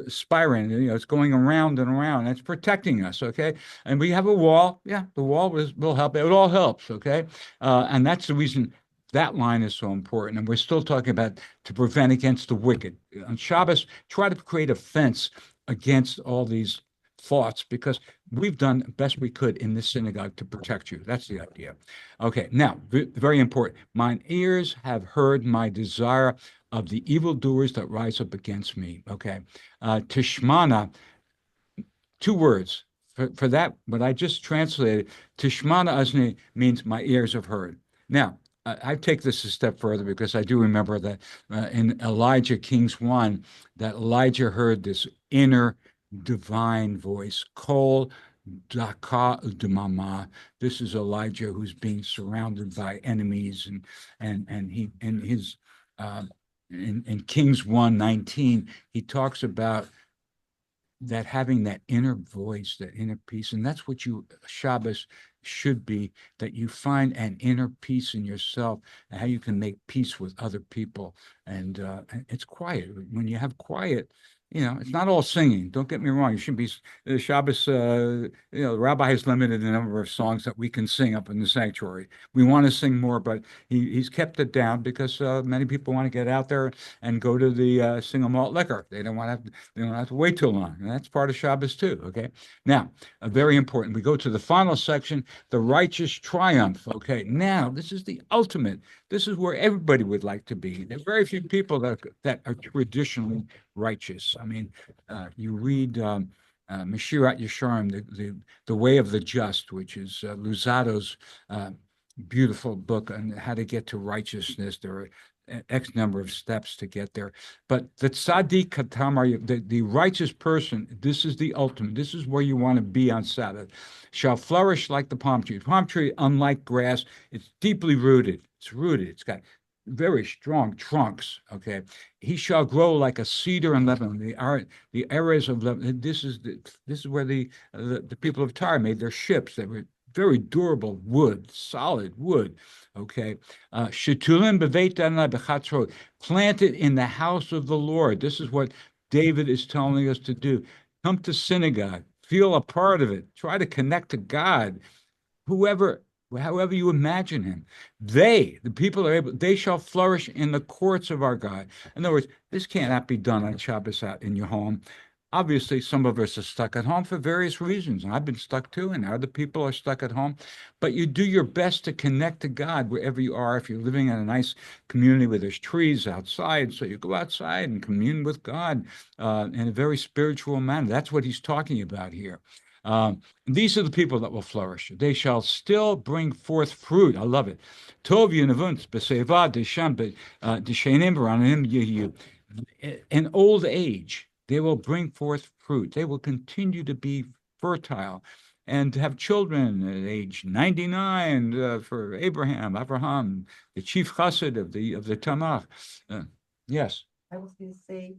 spiral. It's going around and around. It's protecting us. Okay, and we have a wall. Yeah, the wall will help. It all helps. Okay, and that's the reason That line is so important. And we're still talking about to prevent against the wicked. On Shabbos, try to create a fence against all these thoughts, because we've done the best we could in this synagogue to protect you. That's the idea. Okay, now, very important. Mine ears have heard my desire of the evildoers that rise up against me. Okay. Tishmana, 2 words. For that, what I just translated, Tishmana Azni means my ears have heard. Now, I take this a step further, because I do remember that in Elijah Kings 1, that Elijah heard this inner divine voice, Kol Daka Udmama. This is Elijah who's being surrounded by enemies, and he in his in Kings 1:19, he talks about that having that inner voice, that inner peace. And that's what Shabbos should be, that you find an inner peace in yourself and how you can make peace with other people. And it's quiet. When you have quiet, it's not all singing. Don't get me wrong. You shouldn't be Shabbos. The rabbi has limited the number of songs that we can sing up in the sanctuary. We want to sing more, but he's kept it down because many people want to get out there and go to the single malt liquor. They don't want to have to wait too long. And that's part of Shabbos too. Okay. Now, very important. We go to the final section, the righteous triumph. Okay. Now, this is the ultimate. This is where everybody would like to be. There are very few people that are traditionally righteous. I mean, you read Mashirat Yesharim, the Way of the Just, which is Luzzato's beautiful book on how to get to righteousness. There are X number of steps to get there. But the tzaddik katamar, the righteous person, this is the ultimate. This is where you want to be on Sabbath. Shall flourish like the palm tree. Palm tree, unlike grass, it's deeply rooted. It's rooted. It's got very strong trunks. Okay, he shall grow like a cedar in Lebanon. The areas of Lebanon. This is where the people of Tyre made their ships. They were very durable wood, solid wood. Okay, Shetulim beveit Adonai bechatzrot, planted in the house of the Lord. This is what David is telling us to do. Come to synagogue, feel a part of it, try to connect to God. However you imagine him, the people are able, they shall flourish in the courts of our God. In other words, this cannot be done on Shabbos out in your home. Obviously, some of us are stuck at home for various reasons. I've been stuck too, and other people are stuck at home. But you do your best to connect to God wherever you are. If you're living in a nice community where there's trees outside, so you go outside and commune with God in a very spiritual manner. That's what he's talking about here. These are the people that will flourish. They shall still bring forth fruit. I love it. Tov yunavunt b'seva desham deshenim v'ranim yehu. In old age, they will bring forth fruit. They will continue to be fertile and have children at age 99 for Abraham, the chief chassid of the Tanakh. Yes. I was going to say,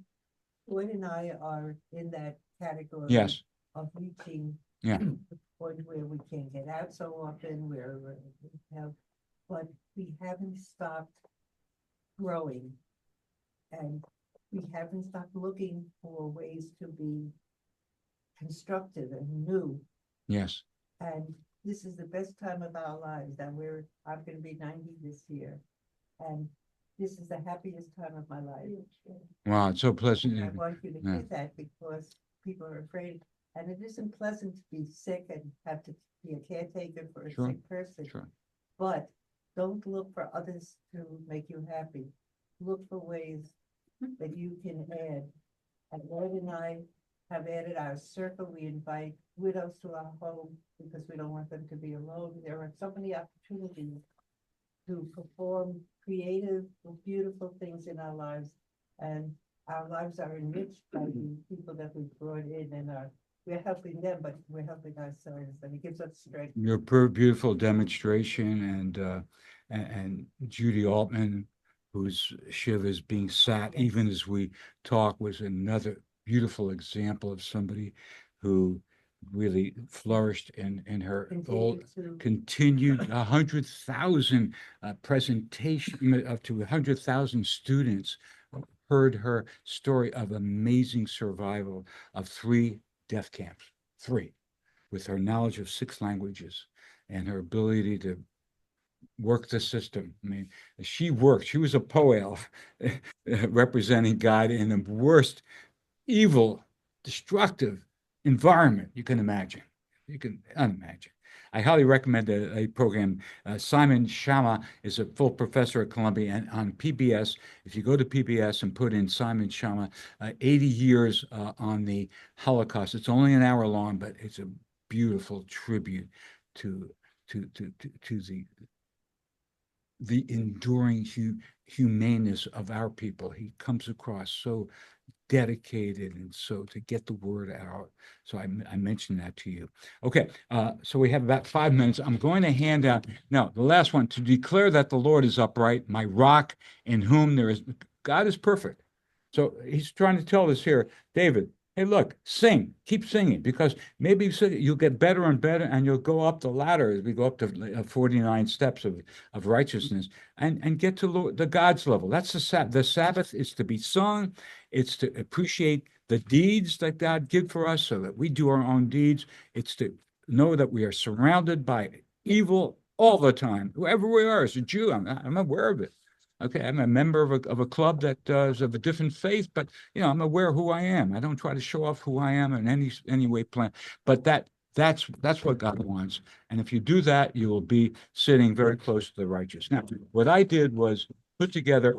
Gwen and I are in that category. Yes. Of reaching Yeah. the point where we can't get out so often, but we haven't stopped growing, and we haven't stopped looking for ways to be constructive and new. Yes. And this is the best time of our lives. I'm going to be 90 this year, and this is the happiest time of my life. Wow, it's so pleasant. I want you to hear that, because people are afraid. And it isn't pleasant to be sick and have to be a caretaker for a sick person. Sure. But don't look for others to make you happy. Look for ways that you can add. And Lloyd and I have added our circle. We invite widows to our home because we don't want them to be alone. There are so many opportunities to perform creative, beautiful things in our lives. And our lives are enriched by the people that we've brought in, and we're helping them, but we're helping ourselves, and it gives us strength. Your beautiful demonstration, and Judy Altman, whose shiva is being sat even as we talk, was another beautiful example of somebody who really flourished in her continued 100,000 presentation, up to 100,000 students heard her story of amazing survival of 3 death camps, 3, with her knowledge of 6 languages and her ability to work the system. I mean, she worked. She was a poel representing God in the worst, evil, destructive environment you can imagine. You can unimagine. I highly recommend a program. Simon Schama is a full professor at Columbia, and on PBS, if you go to PBS and put in Simon Schama, 80 years on the Holocaust. It's only an hour long, but it's a beautiful tribute to the enduring humaneness of our people. He comes across so dedicated and so to get the word out. So I mentioned that to you. Okay, so we have about 5 minutes. I'm going to hand out, no, the last one, to declare that the Lord is upright, my rock in whom there is, God is perfect. So he's trying to tell us here, David, hey, look, sing, keep singing, because maybe you'll get better and better, and you'll go up the ladder as we go up to 49 steps of righteousness and get to the God's level. That's the Sabbath. The Sabbath is to be sung. It's to appreciate the deeds that God did for us so that we do our own deeds. It's to know that we are surrounded by evil all the time. Whoever we are, as a Jew, I'm aware of it. Okay, I'm a member of a club that is of a different faith, but I'm aware of who I am. I don't try to show off who I am in any way plan. But that's what God wants. And if you do that, you will be sitting very close to the righteous. Now, what I did was put together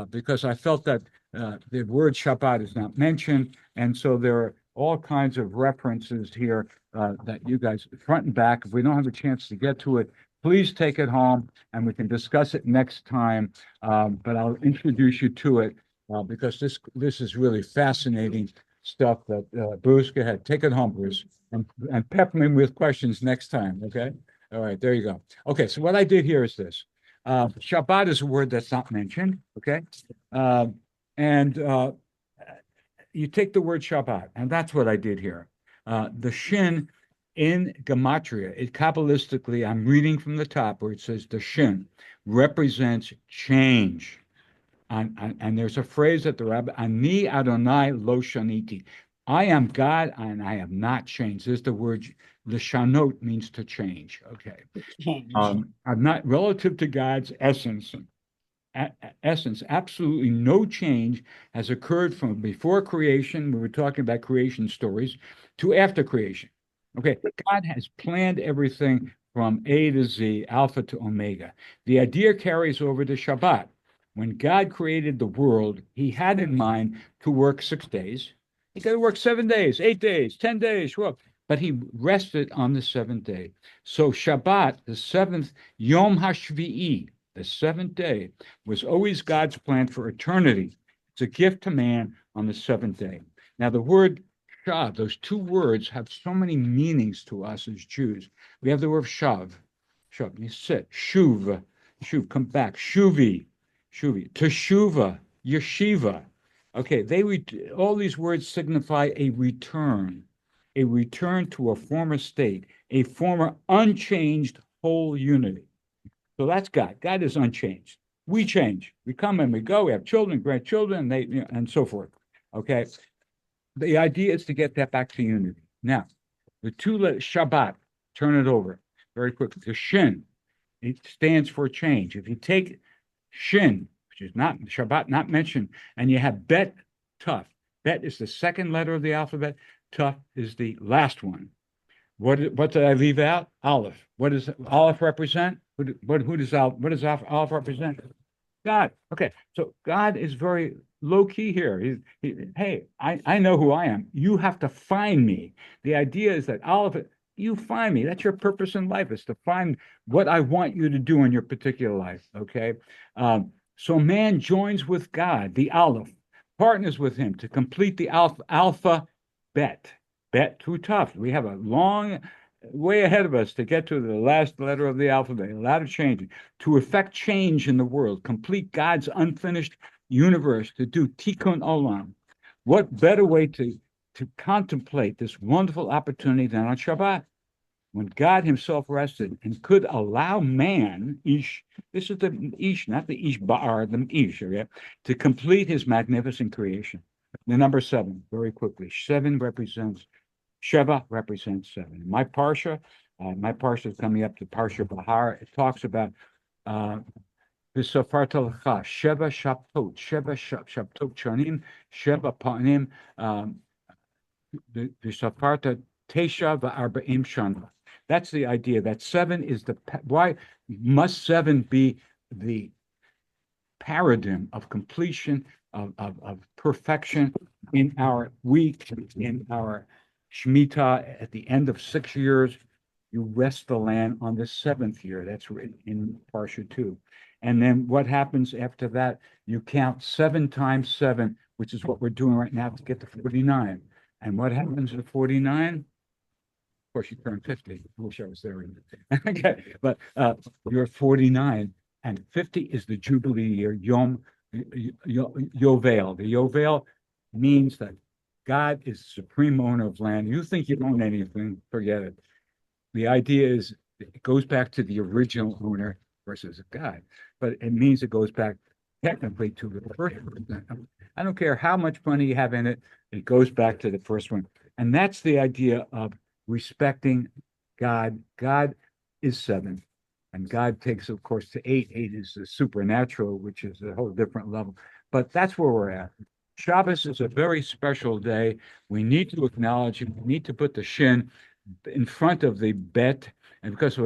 because I felt that the word Shabbat is not mentioned, and so there are all kinds of references here that you guys front and back. If we don't have a chance to get to it, please take it home and we can discuss it next time. But I'll introduce you to it because this is really fascinating stuff that Bruce, go ahead, take it home, Bruce, and pepper me with questions next time. Okay. All right. There you go. Okay. So what I did here is this. Shabbat is a word that's not mentioned. Okay. And you take the word Shabbat, and that's what I did here. The shin in gematria, Kabbalistically, I'm reading from the top where it says the shin represents change. And there's a phrase at the rabbi, Ani Adonai lo shaniti. I am God and I have not changed. There's the word, lishanot means to change. Okay. I'm not relative to God's essence. Absolutely no change has occurred from before creation. We were talking about creation stories to after creation. Okay, God has planned everything from A to Z, Alpha to Omega. The idea carries over to Shabbat. When God created the world, he had in mind to work 6 days. He could work 7 days, 8 days, 10 days, well, but he rested on the 7th day. So Shabbat, the 7th, Yom HaShvi'i, the 7th day, was always God's plan for eternity. It's a gift to man on the 7th day. Now, the word Shav, those two words have so many meanings to us as Jews. We have the word shav, you sit, shuv, come back, shuvi, teshuva, yeshiva. Okay, all these words signify a return to a former state, a former unchanged whole unity. So that's God. God is unchanged. We change. We come and we go. We have children, grandchildren, and so forth. Okay. The idea is to get that back to unity. Now, the two letters, Shabbat, turn it over very quickly. The shin, it stands for change. If you take shin, which is not Shabbat, not mentioned, and you have bet, tough. Bet is the second letter of the alphabet. Tough is the last one. What did I leave out? Aleph. What does Aleph represent? What does Aleph represent? God. Okay, so God is very low key here. Hey, I know who I am. You have to find me. The idea is that Aleph, you find me. That's your purpose in life, is to find what I want you to do in your particular life. Okay, so man joins with God, the Aleph, partners with him to complete the alpha bet. Bet too tough. We have a long way ahead of us to get to the last letter of the alphabet, a lot of changing, to effect change in the world, complete God's unfinished universe, to do tikkun olam. What better way to contemplate this wonderful opportunity than on Shabbat, when God himself rested and could allow man, Ish, this is the Ish, not the Ish Ba'ar, the Ish, okay, to complete his magnificent creation. The number 7, very quickly. 7 represents Sheva represents 7. My parsha is coming up to Parsha Bahar. It talks about וספרת לך 7 שבתות, 7 שבתות שנים, 7 פעמים, וספרת 9 ו40 שנה. That's the idea, that 7 is why must 7 be the paradigm of completion, of perfection in our week, in our Shemitah at the end of 6 years. You rest the land on the 7th year. That's written in Parsha 2. And then what happens after that? You count 7 times 7, which is what we're doing right now to get to 49. And what happens at 49? Of course, you turn 50. I wish I was there. Okay, but you're 49, and 50 is the Jubilee year, Yom Yovel. The Yovel means that God is the supreme owner of land. You think you own anything, forget it. The idea is it goes back to the original owner versus God, but it means it goes back technically to the first one. I don't care how much money you have in it, it goes back to the first one. And that's the idea of respecting God. God is 7, and God takes, of course, to 8. 8 is the supernatural, which is a whole different level. But that's where we're at. Shabbos is a very special day. We need to acknowledge it. We need to put the shin in front of the bet, and because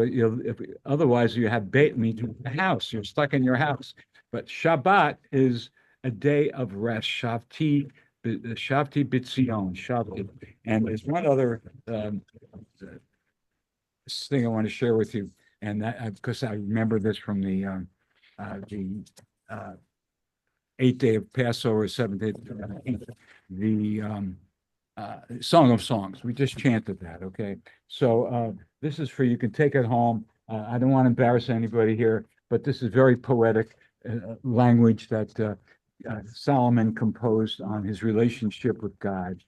otherwise you have bet means a house. You're stuck in your house. But Shabbat is a day of rest. Shavti B'Tzion. Shavti. And there's one other thing I want to share with you, and that because I remember this from the 8th day of Passover, 7th day, the Song of Songs. We just chanted that, okay? So this is for you can take it home. I don't want to embarrass anybody here, but this is very poetic language that Solomon composed on his relationship with God.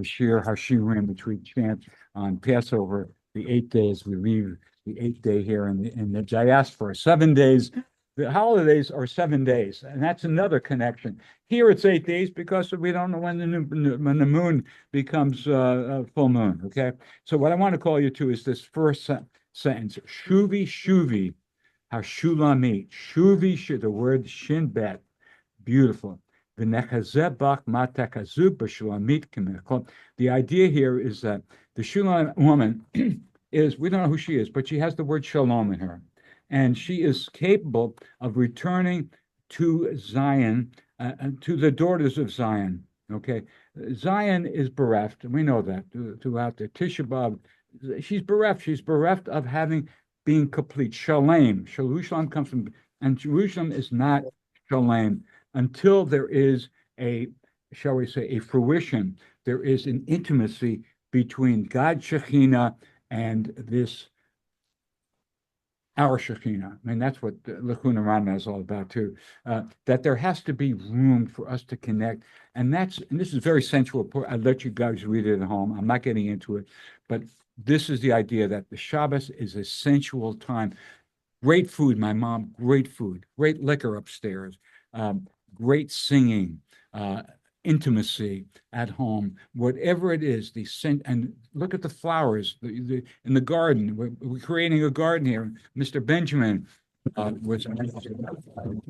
Shir Hashirim, which we chant on Passover, the 8th day as we leave the 8th day here in the diaspora. 7 days. The holidays are 7 days, and that's another connection. Here it's 8 days because we don't know when the moon becomes full moon. Okay, so what I want to call you to is this first sentence: Shuvi Shuvi, Hashulamit. Shuvi, the word shin bet, beautiful. The idea here is that the Shulam woman is, we don't know who she is, but she has the word shalom in her. And she is capable of returning to Zion, to the daughters of Zion. Okay, Zion is bereft, and we know that throughout the Tisha B'Av. She's bereft. She's bereft of being complete. Shalem. Jerusalem comes from, and Jerusalem is not shalem until there is a, shall we say, a fruition. There is an intimacy between God Shekhinah and this. Our Shekhinah. I mean, that's what Lachuna Rana is all about too. That there has to be room for us to connect, and this is very sensual. I'll let you guys read it at home. I'm not getting into it, but this is the idea that the Shabbos is a sensual time. Great food, my mom. Great food. Great liquor upstairs. Great singing. Intimacy at home, whatever it is, the scent, and look at the flowers in the garden. We're creating a garden here. Mr. Benjamin was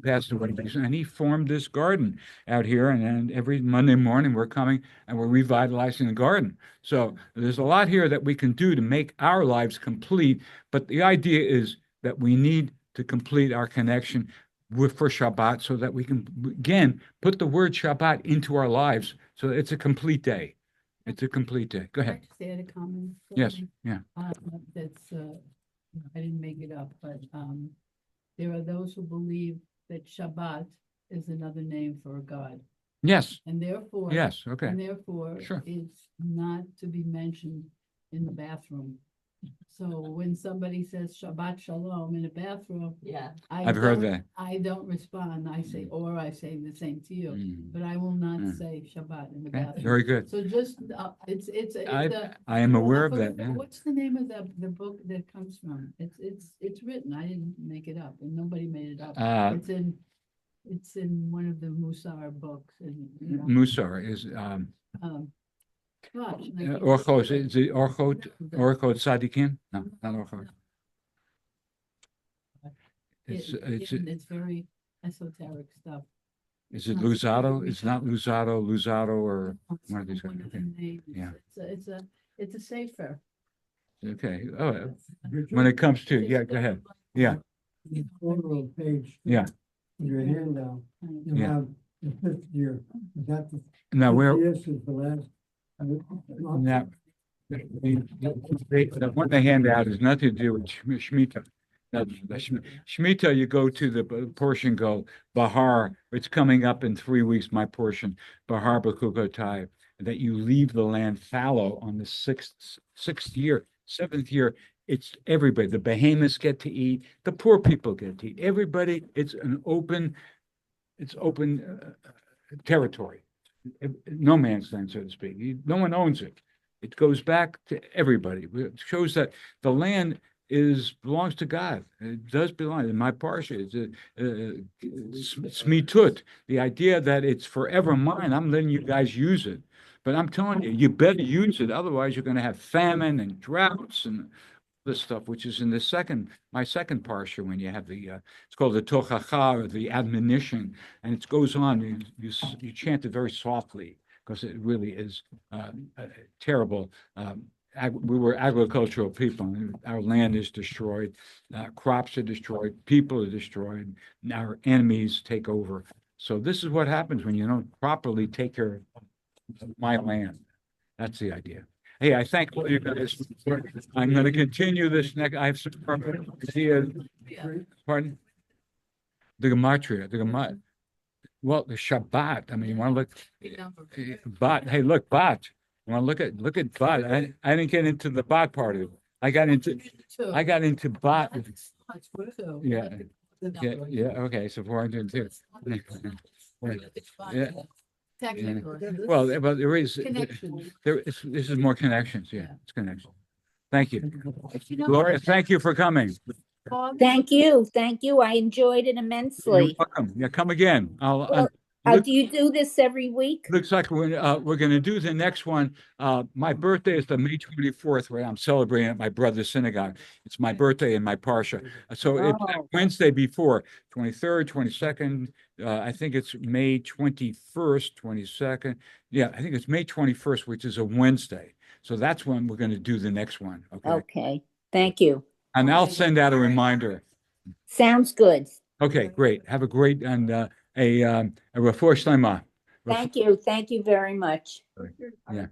passed away, and he formed this garden out here. And every Monday morning we're coming and we're revitalizing the garden. So there's a lot here that we can do to make our lives complete. But the idea is that we need to complete our connection for Shabbat, so that we can again put the word Shabbat into our lives, so it's a complete day. It's a complete day. Go ahead. Say a comment. Yes. Yeah. That's I didn't make it up, but there are those who believe that Shabbat is another name for a god. Yes. And therefore, yes. Okay. And therefore, sure. It's not to be mentioned in the bathroom. So when somebody says Shabbat Shalom in a bathroom, Yeah. I've heard that. I don't respond. I say the same to you, but I will not say Shabbat in the bathroom. Very good. So just I am aware of that. Yeah. What's the name of the book that comes from? It's written. I didn't make it up, and nobody made it up. It's in one of the Musar books. And, Musar is gosh, Orchot, is it Orchot Tzadikim? No, not Orchot. It's very esoteric stuff. is it Luzzatto? It's not Luzzatto or It's one of these guys. one of the Okay. names. Yeah. It's a safer. Okay. Oh, when it comes to, yeah, go ahead. Yeah. The corner of page. Yeah. Your handout, you Yeah. have the fifth year. Is that the? Now, where, This is the last. now, the one they hand out has nothing to do with Shemitah. Now, Shemitah, you go to the portion, go, Bahar, it's coming up in 3 weeks, my portion, Bahar Bakukotai, that you leave the land fallow on the sixth year, 7th year. It's everybody. The behemoths get to eat. The poor people get to eat. Everybody. It's open territory. No man's land, so to speak. No one owns it. It goes back to everybody. It shows that the land belongs to God. It does belong. In my parsha, it's smitut. The idea that it's forever mine. I'm letting you guys use it, but I'm telling you, you better use it. Otherwise, you're going to have famine and droughts and this stuff, which is in my second parsha, when you have it's called the tochacha, or the admonition, and it goes on. You chant it very softly because it really is terrible. We were agricultural people, and our land is destroyed, crops are destroyed, people are destroyed, and our enemies take over. So this is what happens when you don't properly take care of my land. That's the idea. Hey, I thank all you guys. I'm going to continue this next. I have some ideas. Pardon? The gematria, well, the Shabbat. I mean, you want to look, Bat. Hey, look, Bat. You want to look at Bat. I didn't get into the Bat part of it. I got into Bat. Yeah. Yeah. Okay. So 402. Yeah. Well, but there is this is more connections. Yeah, it's connections. Thank you, Gloria. Thank you for coming. Thank you. I enjoyed it You're immensely. welcome. Yeah, come again. Do you do this every week? Looks like we're going to do the next one. My birthday is the May 24th, where I'm celebrating at my brother's synagogue. It's my birthday and my parsha. So it's Wednesday before, 23rd, 22nd. I think it's May 21st, 22nd. Yeah, I think it's May 21st, which is a Wednesday. So that's when we're going to do the next one. Okay. Thank you. And I'll send out a reminder. Sounds good. Okay, great. Have a great and a refuah shlema. Thank you. Thank you very much. Yeah.